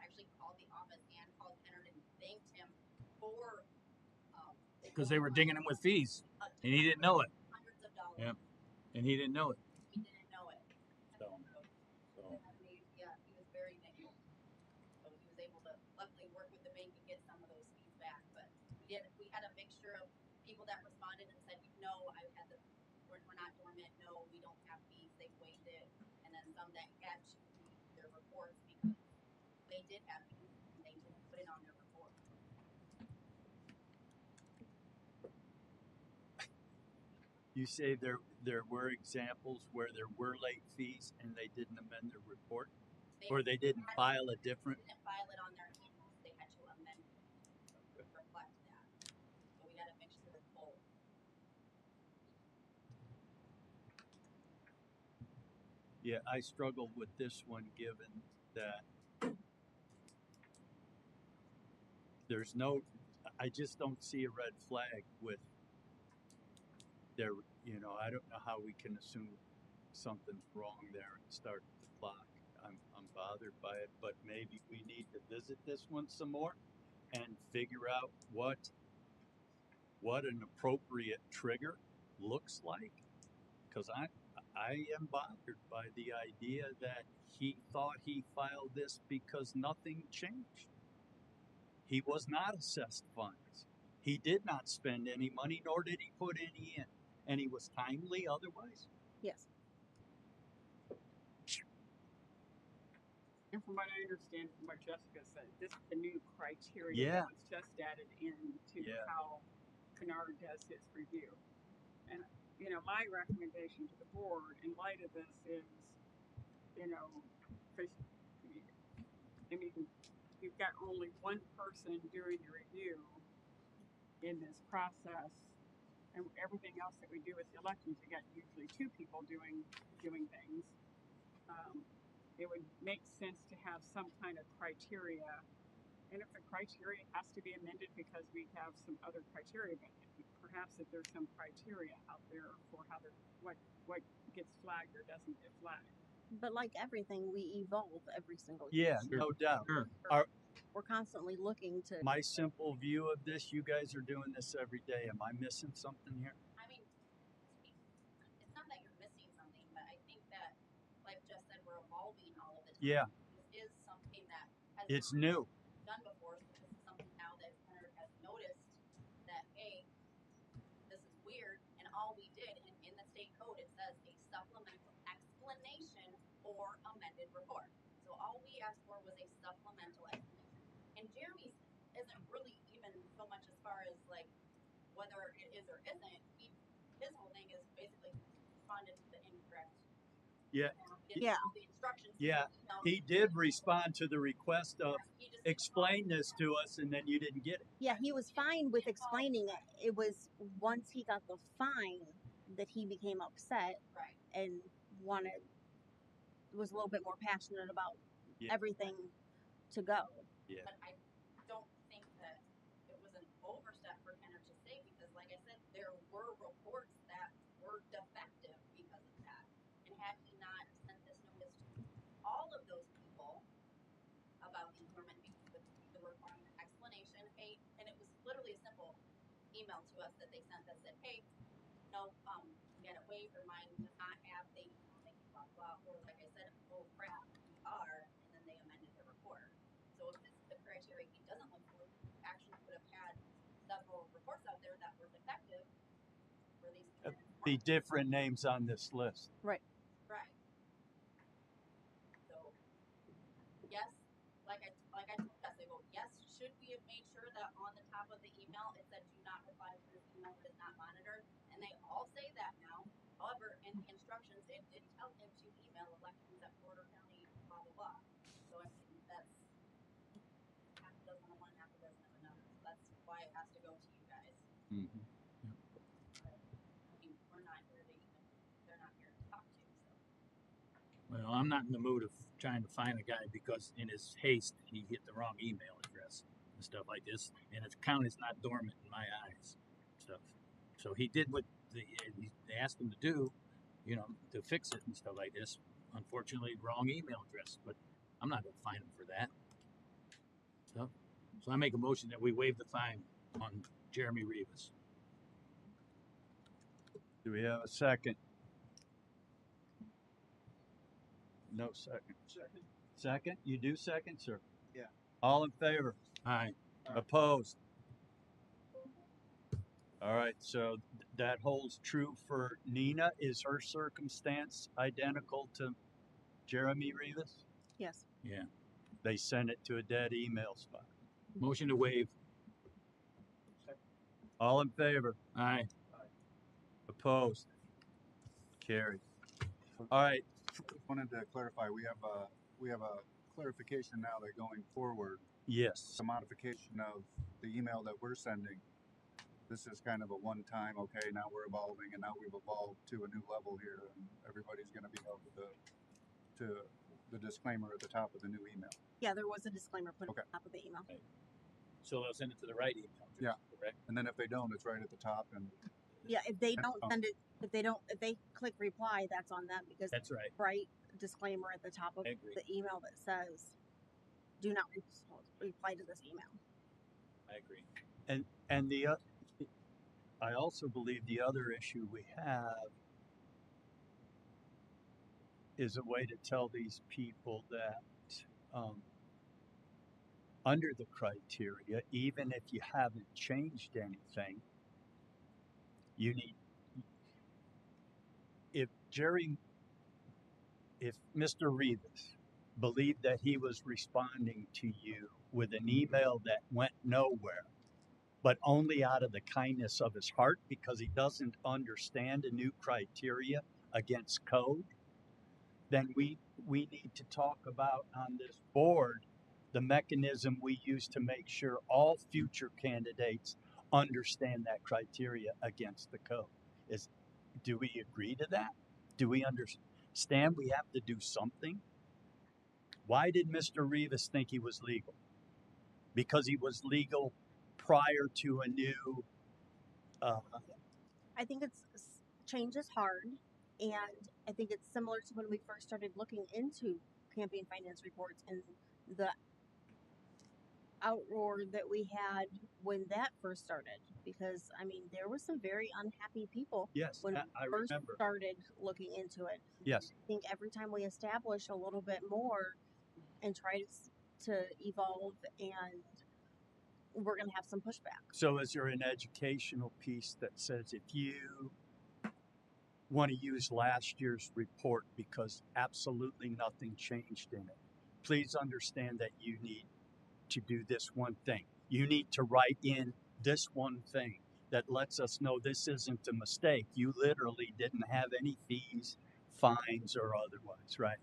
for, Because they were dinging him with fees, and he didn't know it. hundreds of dollars. Yeah. And he didn't know it. He didn't know it. So, Yeah, he was very negative. So he was able to luckily work with the bank and get some of those fees back. But we had a mixture of people that responded and said, no, we're not dormant. No, we don't have fees. They waived it. And then some that had to do their reports because they did have fees and they didn't put it on their report. You say there were examples where there were late fees and they didn't amend their report, or they didn't file a different. They didn't file it on their emails. They had to amend it to reflect that. So we had a mixture of both. Yeah, I struggle with this one given that there's no, I just don't see a red flag with their, I don't know how we can assume something's wrong there and start the clock. I'm bothered by it, but maybe we need to visit this one some more and figure out what an appropriate trigger looks like. Because I am bothered by the idea that he thought he filed this because nothing changed. He was not assessed funds. He did not spend any money, nor did he put any in. And he was timely otherwise. Yes. And from what I understand from what Jessica said, this is the new criteria Yeah. that was just added into Yeah. how Kennard does his review. And, my recommendation to the board in light of this is, because, you've got only one person doing the review in this process, and everything else that we do with the elections, we got usually two people doing things. It would make sense to have some kind of criteria, and if the criteria has to be amended because we have some other criteria, but perhaps if there's some criteria out there for how what gets flagged or doesn't get flagged. But like everything, we evolve every single year. Yeah, no doubt. Sure. We're constantly looking to. My simple view of this, you guys are doing this every day. Am I missing something here? I mean, it's not that you're missing something, but I think that, like Jess said, we're evolving all of the time. Yeah. This is something that has It's not new. been done before, so this is something now that Leonard has noticed that, hey, this is weird, and all we did in the state code, it says a supplemental explanation or amended report. So all we asked for was a supplemental explanation. And Jeremy's isn't really even so much as far as like whether it is or isn't. His whole thing is basically responded to the incorrect. Yeah. Yeah. The instructions. Yeah. He did respond to the request of explain this to us, and then you didn't get it. Yeah, he was fine with explaining it. It was once he got the fine that he became upset Right. and was a little bit more passionate about Yeah. everything to go. Yeah. But I don't think that it was an overstep for Kennard to say, because like I said, there were reports that were defective because of that. And had he not sent this notice to all of those people about the dormant fees with the requirement explanation, hey, and it was literally a simple email to us that they sent that said, hey, no, we had it waived, or mine does not have the blah blah, or like I said, oh crap, we are, and then they amended the report. So if this is the criteria he doesn't look for, he actually would have had several reports out there that were defective for these Be different names on this list. Right. Right. So yes, like I told Jess, I go, yes, should we have made sure that on the top of the email it said do not reply to this email that is not monitored? And they all say that now. However, in the instructions it did tell him to email elections at Porter County, blah blah blah. So I mean that's half a dozen of one, half a dozen of another. So that's why it has to go to you guys. Mm-hmm. I mean, we're not here to even, they're not here to talk to, so. Well, I'm not in the mood of trying to find a guy because in his haste he hit the wrong email address and stuff like this, and his account is not dormant in my eyes. Stuff. So he did what they asked him to do, to fix it and stuff like this. Unfortunately, wrong email address, but I'm not going to fine him for that. So I make a motion that we waive the fine on Jeremy Rivas. Do we have a second? No second. Second. Second? You do second, sir? Yeah. All in favor? Aye. Opposed? All right, so that holds true for Nina. Is her circumstance identical to Jeremy Rivas? Yes. Yeah. They sent it to a dead email spot. Motion to waive. All in favor? Aye. Opposed? Carried. All right, Just wanted to clarify, we have a clarification now that going forward, yes. the modification of the email that we're sending, this is kind of a one-time, okay, now we're evolving and now we've evolved to a new level here and everybody's gonna be held to the disclaimer at the top of the new email. Yeah, there was a disclaimer put Okay. at the top of the email. So they'll send it to the right email. Yeah. Correct? And then if they don't, it's right at the top and Yeah, if they And- don't send it, if they click reply, that's on them because That's right. right disclaimer at the top of I agree. the email that says, "Do not reply to this email." I agree. And I also believe the other issue we have is a way to tell these people that under the criteria, even if you haven't changed anything, you need, if Mr. Rivas believed that he was responding to you with an email that went nowhere, but only out of the kindness of his heart because he doesn't understand a new criteria against code, then we need to talk about on this board the mechanism we use to make sure all future candidates understand that criteria against the code. Do we agree to that? Do we understand we have to do something? Why did Mr. Rivas think he was legal? Because he was legal prior to a new I think change is hard, and I think it's similar to when we first started looking into campaign finance reports and the outroar that we had when that first started. Because I mean, there were some very unhappy people yes, when I we first remember. started looking into it. Yes. I think every time we establish a little bit more and try to evolve, and we're going to have some pushback. So is there an educational piece that says if you want to use last year's report because absolutely nothing changed in it, please understand that you need to do this one thing. You need to write in this one thing that lets us know this isn't a mistake. You literally didn't have any fees, fines, or otherwise, right?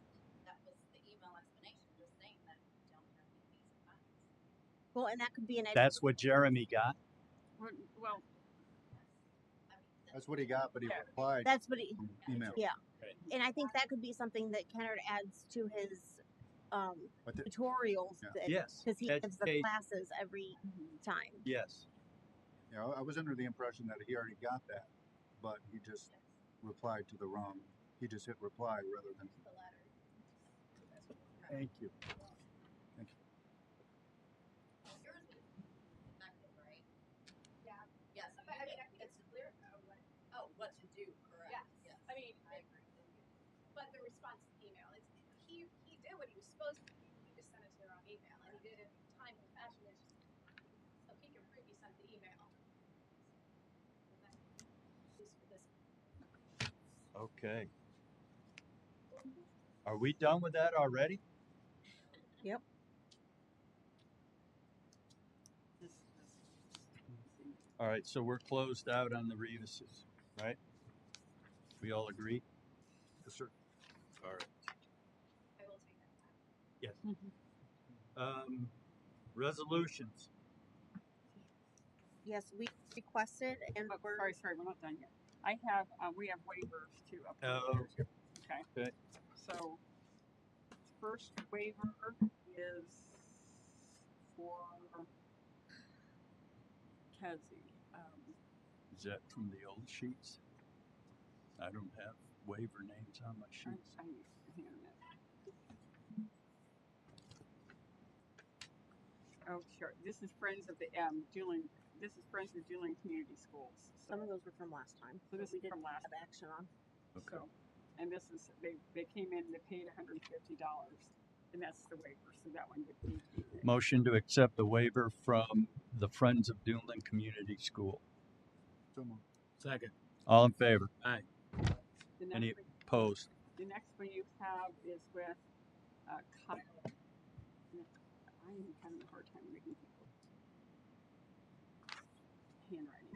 That was the email explanation, just saying that we don't have any fees and fines. Well, and that could be an That's what Jeremy got. Well, that's what he got, but he replied that's what he email. yeah. Right. And I think that could be something that Kennard adds to his But the- tutorials Yeah. Yes. because he gives the Educate. classes every time. Yes. Yeah, I was under the impression that he already got that, but he just replied to the wrong. He just hit reply rather than. The letter. Thank you. Thank you. Yours is effective, right? Yeah. Yes. I mean, I think it's clear What to do, correct? Yes. Yes. I mean, I agree. but the response email, he did what he was supposed to do. He just sent it to the wrong email, and he did it in a timely fashion. So he can prove he sent the email. At least for this. Okay. Are we done with that already? Yep. All right, so we're closed out on the Rivases, right? We all agree? Yes, sir. All right. I will take that. Yes. Resolutions. Yes, we requested and oh, we're sorry, we're not done yet. We have waivers to approve. Oh, Okay. okay. So, first waiver is for Kezi. Is that from the old sheets? I don't have waiver names on my sheets. hang on a minute. Oh, sure. This is Friends of the this is Friends of Dealing Community Schools. So, Some of those were from last time. so this we is from didn't last. have action on. Okay. So, and this is they came in and they paid $150, and that's the waiver. So that one would need to be paid. Motion to accept the waiver from the Friends of Duneland Community School. So moved. Second. All in favor? Aye. The next Any one, opposed? the next one you have is with Kyle. I am having a hard time reading people handwriting.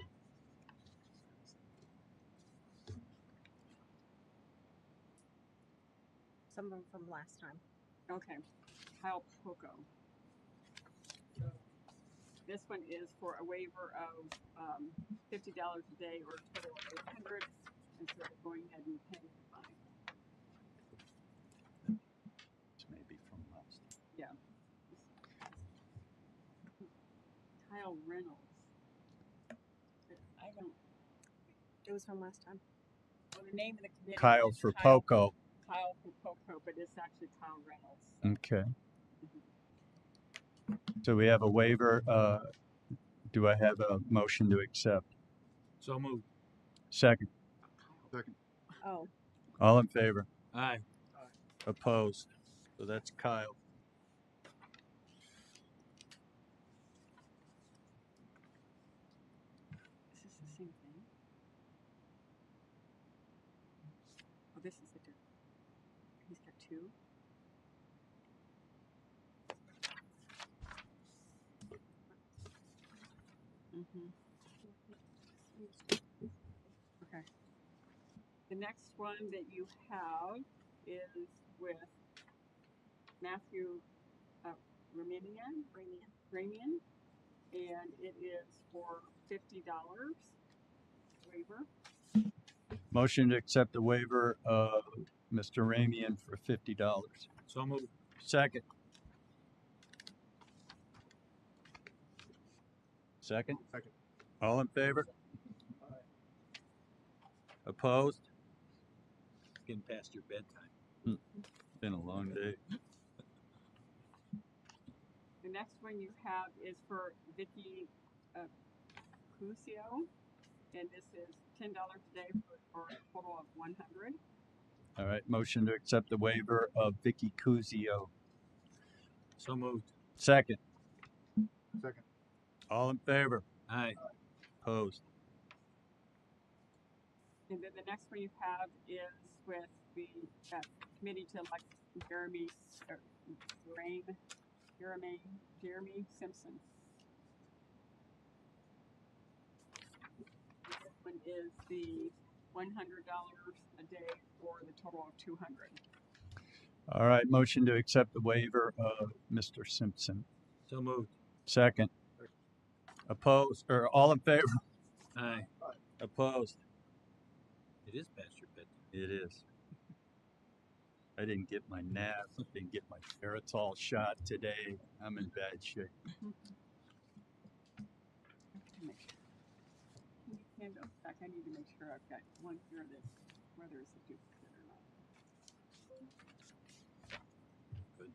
Some of them from last time. Okay, Kyle Poco. So this one is for a waiver of $50 a day or a total of $800 instead of going ahead and paying the fine. This may be from last. Yeah. Kyle Reynolds. I don't. It was from last time. Well, the name of the committee. Kyle is for Poco. Kyle for Poco, but it's actually Kyle Reynolds. So. Okay. So we have a waiver. Do I have a motion to accept? So moved. Second. Second. Oh, All in favor? Aye. Opposed? So that's Kyle. Is this the same thing? Oh, this is the different. He's got two. Okay. The next one that you have is with Matthew Ramian, and it is for $50 waiver. Motion to accept the waiver of Mr. Ramian for $50. So moved. Second. Second. Second. All in favor? Opposed? Getting past your bedtime. Been a long day. The next one you have is for Vicky Cusio, and this is $10 a day for a total of $100. All right. Motion to accept the waiver of Vicky Cusio. So moved. Second. Second. All in favor? Aye. Opposed? And then the next one you have is with the committee to elect Jeremy Simpson. This one is the $100 a day for the total of $200. All right. Motion to accept the waiver of Mr. Simpson. So moved. Second. Opposed? Or all in favor? Aye. Opposed? It is past your bedtime. It is. I didn't get my nap. I didn't get my Geritol shot today. I'm in bad shape. Can you hand those back? I need to make sure I've got one here that's whether it's a duplicate or not. Good.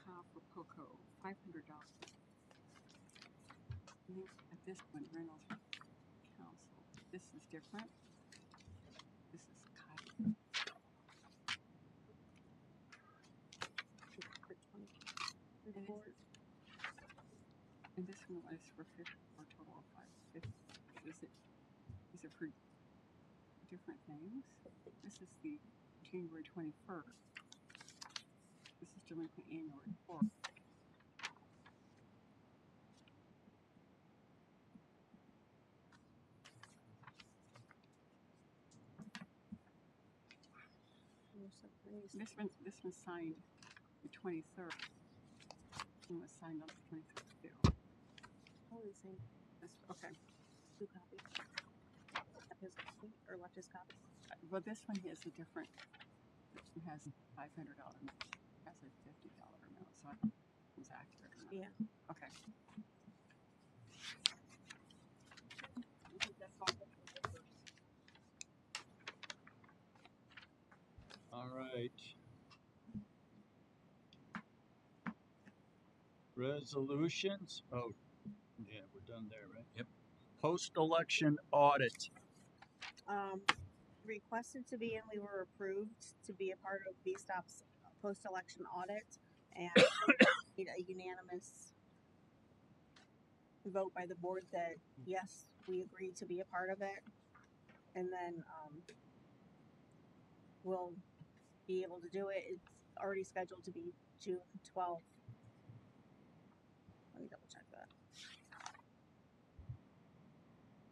Kyle for Poco, $500. At this one, Reynolds Council. This is different. This is Kyle. And this one was for 50 for a total of 550. These are for different things. This is the January 21st. This is delinquent annual report. This one's signed the 23rd. This one was signed on the 23rd too. Totally the same. Okay. 2 copies. Left his copy or left his copy. Well, this one has a different. This one has $500 amount. Has a $50 amount, so I think it was accurate or not. Yeah. Okay. I think that's all the papers. All right. Resolutions. Oh, yeah, we're done there, right? Yep. Post-election audit. Requested to be and we were approved to be a part of VSTOP's post-election audit, and need a unanimous vote by the board that yes, we agree to be a part of it, and then we'll be able to do it. It's already scheduled to be June 12th. Let me double check that.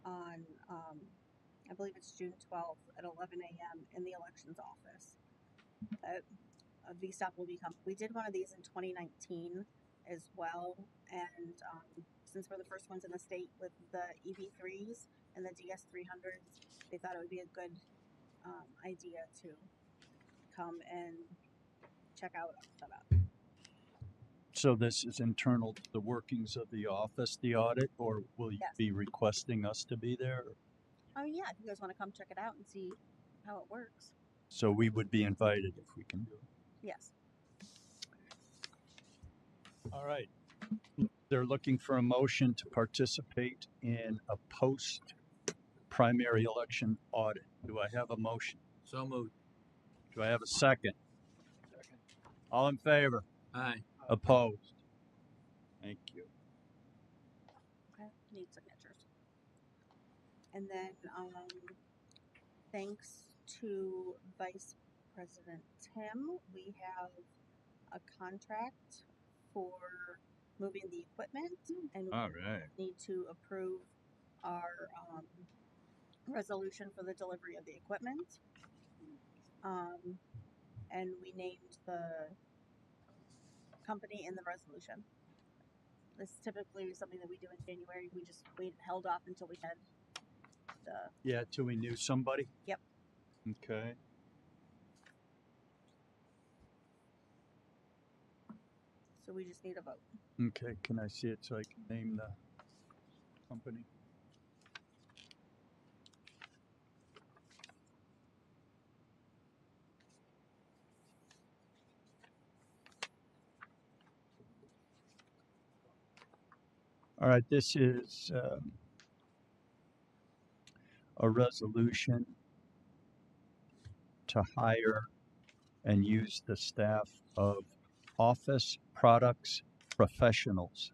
On I believe it's June 12th at 11 a.m. in the elections office. VSTOP will become. We did one of these in 2019 as well, and since we're the first ones in the state with the EV3s and the DS300s, they thought it would be a good idea to come and check out our setup. So this is internal to the workings of the office, the audit, or will you Yes. be requesting us to be there? Oh yeah, if you guys want to come check it out and see how it works. So we would be invited if we can do it. Yes. All right. They're looking for a motion to participate in a post-primary election audit. Do I have a motion? So moved. Do I have a second? Second. All in favor? Aye. Opposed? Thank you. Okay. Need signatures. And then thanks to Vice President Tim, we have a contract for moving the equipment, and we All right. need to approve our resolution for the delivery of the equipment. And we named the company in the resolution. This is typically something that we do in January. We just held off until we had the. Yeah, till we knew somebody? Yep. Okay. So we just need a vote. Okay, can I see it so I can name the company? All right, this is a resolution to hire and use the staff of Office Products Professionals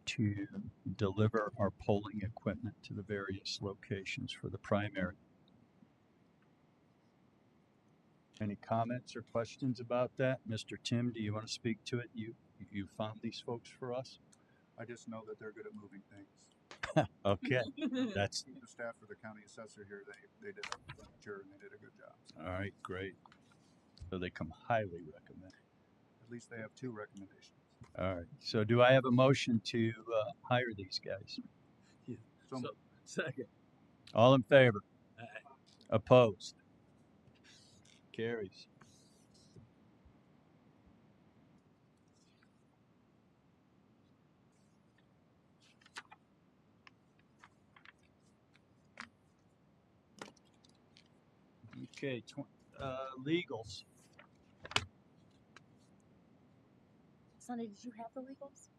to deliver our polling equipment to the various locations for the primary. Any comments or questions about that? Mr. Tim, do you want to speak to it? You found these folks for us? I just know that they're good at moving things. Okay, that's The staff for the county assessor here, they did a furniture and they did a good job. So all right. Great. So they come highly recommended. at least they have 2 recommendations. All right. So do I have a motion to hire these guys? So Second. All in favor? Aye. Opposed? Carries. Okay, legals. Sonny, did you have the legals?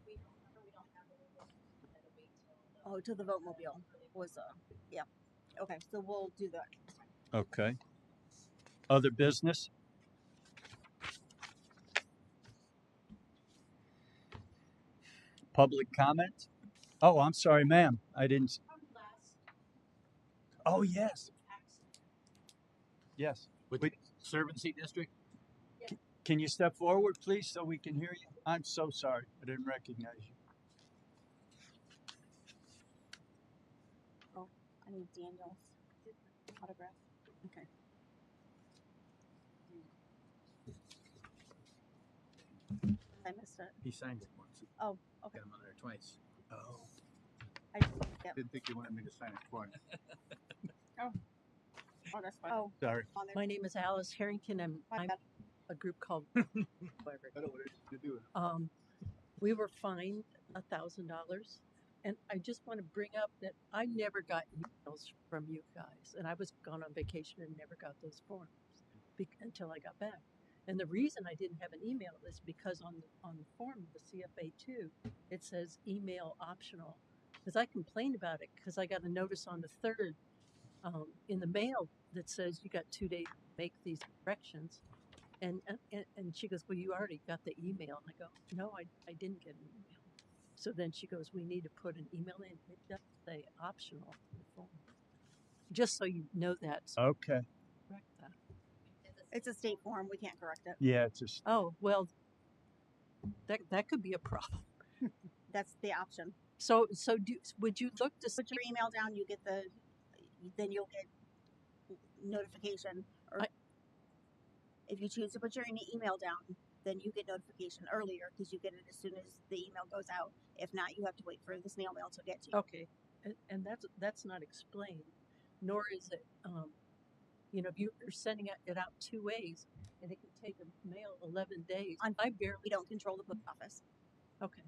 We don't have the legal. We had to wait till Oh, to the vote mobile was yeah. Okay, so we'll do that. Okay. Other business? Public comment? Oh, I'm sorry, ma'am. I didn't. Oh, yes. Yes. With Wait. the Conservancy District? Can you step forward, please, so we can hear you? I'm so sorry. I didn't recognize you. Oh, I need Daniel's autograph. Okay. I missed it. He signed it once. Oh, okay. Got him on there twice. Oh. Yep. didn't think you wanted me to sign it twice. Oh, that's fine. Oh, Sorry. on there. My name is Alice Harrington, and My I'm bad. a group called. I don't know what to do. We were fined $1,000, and I just want to bring up that I never got emails from you guys, and I was gone on vacation and never got those forms until I got back. And the reason I didn't have an email is because on the form of the CFA2, it says email optional. Because I complained about it because I got a notice on the 3rd in the mail that says you got 2 days to make these corrections. And she goes, well, you already got the email. And I go, no, I didn't get an email. So then she goes, we need to put an email in. It does say optional for the form. Just so you know that. So Okay. correct that. It's a state form. We can't correct it. Yeah, it's just Oh, well, that could be a problem. That's the option. So would you look to Put your email down. You get then you'll get notification. Or if you choose to put your email down, then you get notification earlier because you get it as soon as the email goes out. If not, you have to wait for the snail mail to get to you. Okay, and that's not explained, nor is it. If you're sending it out 2 ways, and it can take a mail 11 days. We don't control the post office. Okay.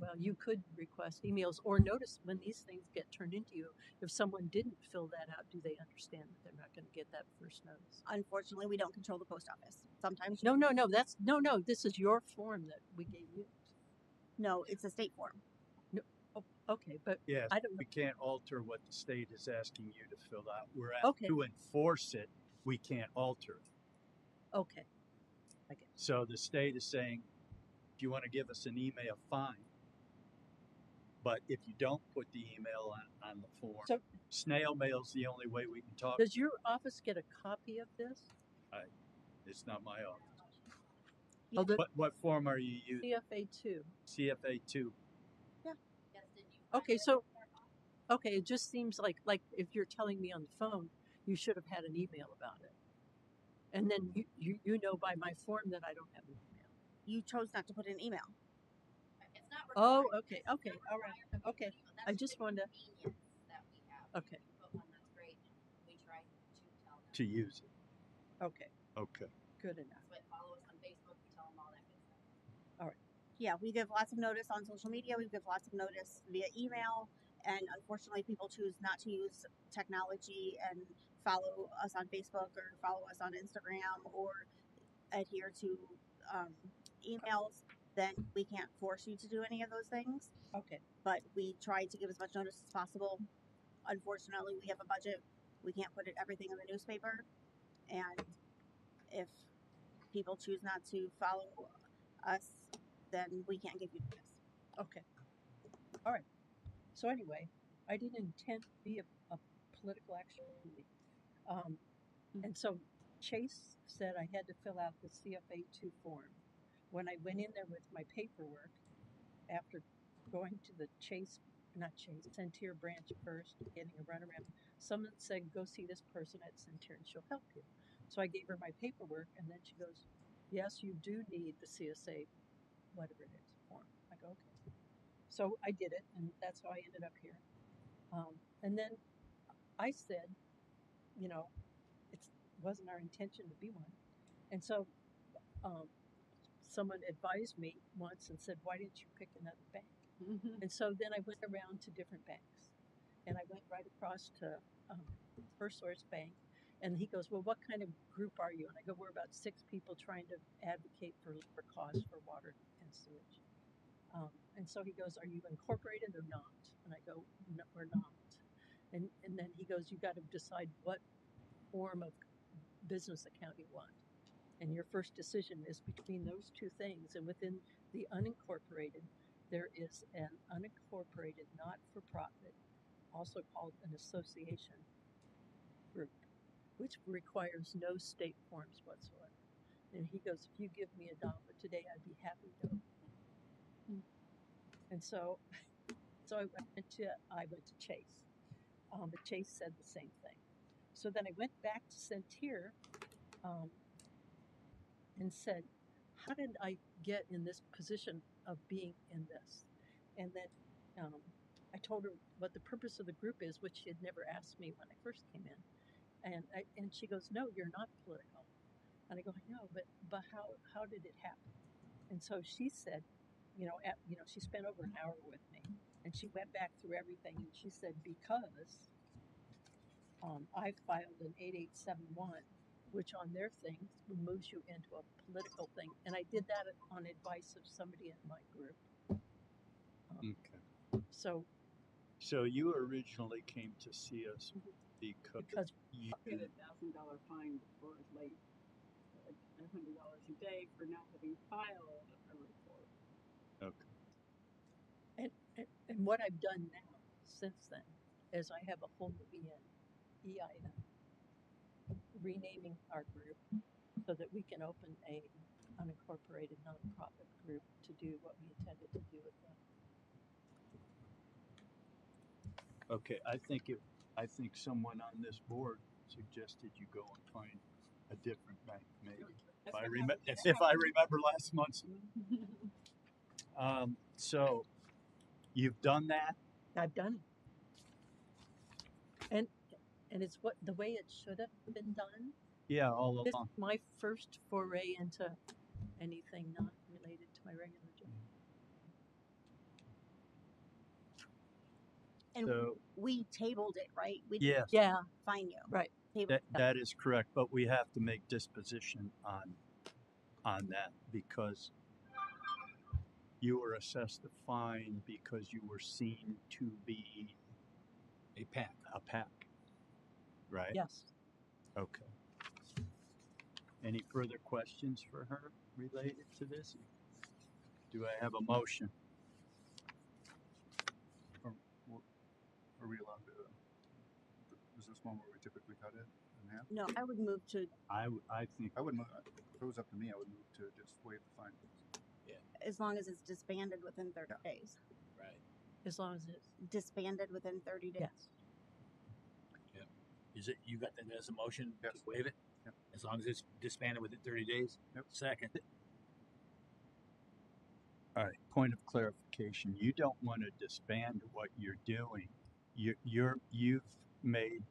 Well, you could request emails or notice when these things get turned into you. If someone didn't fill that out, do they understand that they're not going to get that first notice? Unfortunately, we don't control the post office. Sometimes No. This is your form that we gave you. No, it's a state form. No, okay, but yes, I don't know. we can't alter what the state is asking you to fill out. We're Okay. to enforce it. We can't alter it. Okay. I get it. So the state is saying, if you want to give us an email, fine. But if you don't put the email on the form, So snail mail's the only way we can talk. does your office get a copy of this? It's not my office. Oh, What form are you using? CFA2. CFA2. Yeah. Okay, okay, it just seems like if you're telling me on the phone, you should have had an email about it. And then you know by my form that I don't have an email. You chose not to put an email. It's not Oh, required. okay, It's okay, not all right, required of okay. an email. That's I just the wanted to. convenience that we have. Okay. If you put one, that's great. We try to tell them. To use it. Okay, Okay. good enough. That's why follow us on Facebook. We tell them all that good stuff. All right. Yeah, we give lots of notice on social media. We give lots of notice via email. And unfortunately, people choose not to use technology and follow us on Facebook or follow us on Instagram or adhere to emails. Then we can't force you to do any of those things. Okay. But we try to give as much notice as possible. Unfortunately, we have a budget. We can't put everything in the newspaper. And if people choose not to follow us, then we can't give you notice. Okay. All right. So anyway, I didn't intend to be a political action committee. And so Chase said I had to fill out the CFA2 form. When I went in there with my paperwork, after going to the Centir branch first, getting a runaround, someone said, go see this person at Centir and she'll help you. So I gave her my paperwork and then she goes, yes, you do need the CSA, whatever it is, form. I go, okay. So I did it and that's how I ended up here. And then I said, it wasn't our intention to be one. And so someone advised me once and said, why didn't you pick another bank? Mm-hmm. And so then I went around to different banks. And I went right across to First Source Bank. And he goes, well, what kind of group are you? And I go, we're about 6 people trying to advocate for lower costs for water and sewage. And so he goes, are you incorporated or not? And I go, no, we're not. And then he goes, you got to decide what form of business account you want. And your first decision is between those 2 things. And within the unincorporated, there is an unincorporated not-for-profit, also called an association group, which requires no state forms whatsoever. And he goes, if you give me $1 today, I'd be happy to open one. And so I went to Chase. But Chase said the same thing. So then I went back to Centir and said, how did I get in this position of being in this? And then I told her what the purpose of the group is, which she had never asked me when I first came in. And she goes, no, you're not political. And I go, I know, but how did it happen? And so she said, she spent over an hour with me, and she went back through everything, and she said, because I filed an 8871 which on their thing moves you into a political thing. And I did that on advice of somebody in my group. Okay. So So you originally came to see us because you, Get $1,000 fine for late, like $100 a day for not having filed a report. okay. And what I've done now since then is I have a whole new EIN, renaming our group so that we can open a unincorporated nonprofit group to do what we intended to do with them. Okay, I think someone on this board suggested you go and find a different bank, maybe. If I remember last month's. So you've done that? I've done it. And it's the way it should have been done. Yeah, all This along. is my first foray into anything not related to my regular job. And So we tabled it, right? We yeah, Yeah, fine you. right. Table. that is correct, but we have to make disposition on that because you were assessed a fine because you were seen to be A pack. Right? Yes. Okay. Any further questions for her related to this? Do I have a motion? Are we allowed to, is this one where we typically cut it in half? No, I would move to, I think I would move, if it was up to me, I would move to just waive the fine. as long as it's disbanded within 30 days. Right. As long as it's Disbanded within 30 days. yes. Is it, you got that as a motion to Yes. waive it? Yep. As long as it's disbanded within 30 days? Yep. Second. all right, point of clarification. You don't want to disband what you're doing. You've made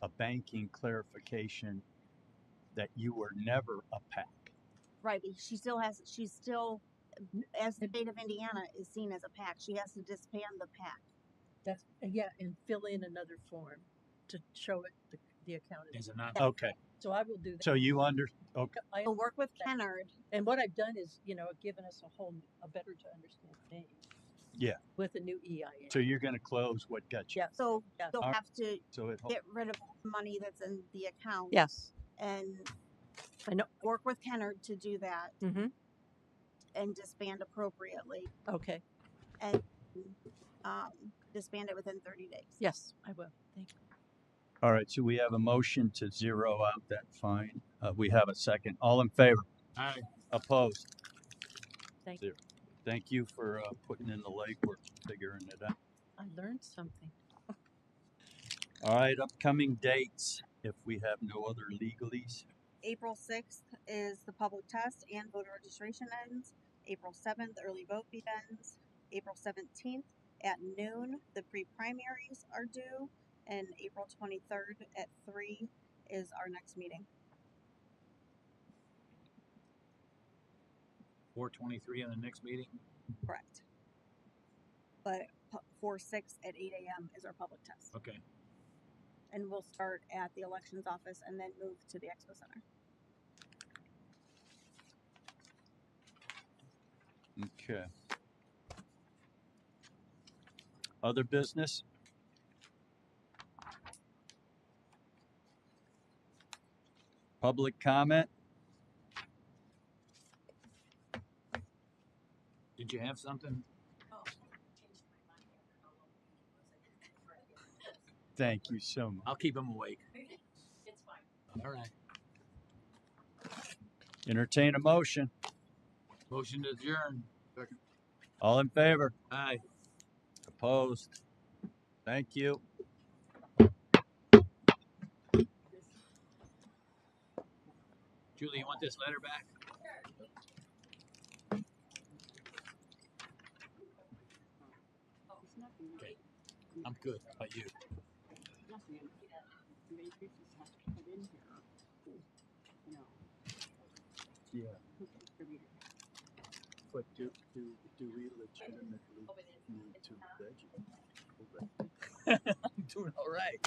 a banking clarification that you were never a PAC. Right, but she's still, as the state of Indiana is seen as a PAC, she has to disband the PAC. That's and fill in another form to show it the account. Is it not? Okay, So I will do that. so you okay. We'll work with Kennard. And what I've done is, given us a better to understand name. Yeah. With a new EIN. So you're going to close what got you. Yes. So Yes. you'll Alright. have to So it get rid of all the money that's in the account. Yes. And I know. work with Kennard to do that Mm-hmm. and disband appropriately Okay. and disband it within 30 days. Yes, I will. Thank you. all right. So we have a motion to zero out that fine. We have a second. All in favor? Aye. Opposed? Thank Zero. Thank you for putting in the legwork, figuring it out. I learned something. All right, upcoming dates, if we have no other legalies. April 6th is the public test and voter registration ends. April 7th, early vote begins. April 17th at noon, the pre-primaries are due. And April 23rd at 3 is our next meeting. 4:23 on the next meeting? Correct. But 4/6 at 8 a.m. is our public test. Okay. And we'll start at the elections office and then move to the expo center. Okay. Other business? Public comment? Did you have something? Thank you so much. I'll keep him awake. It's fine. All right. Entertain a motion. Motion to adjourn. All in favor? Aye. Opposed? Thank you. Julie, you want this letter back? Okay. I'm good. How about you? Nothing. They just have to put in here. Yeah, Who contributed. but do we legitimately need to vegetate? I'm doing all right.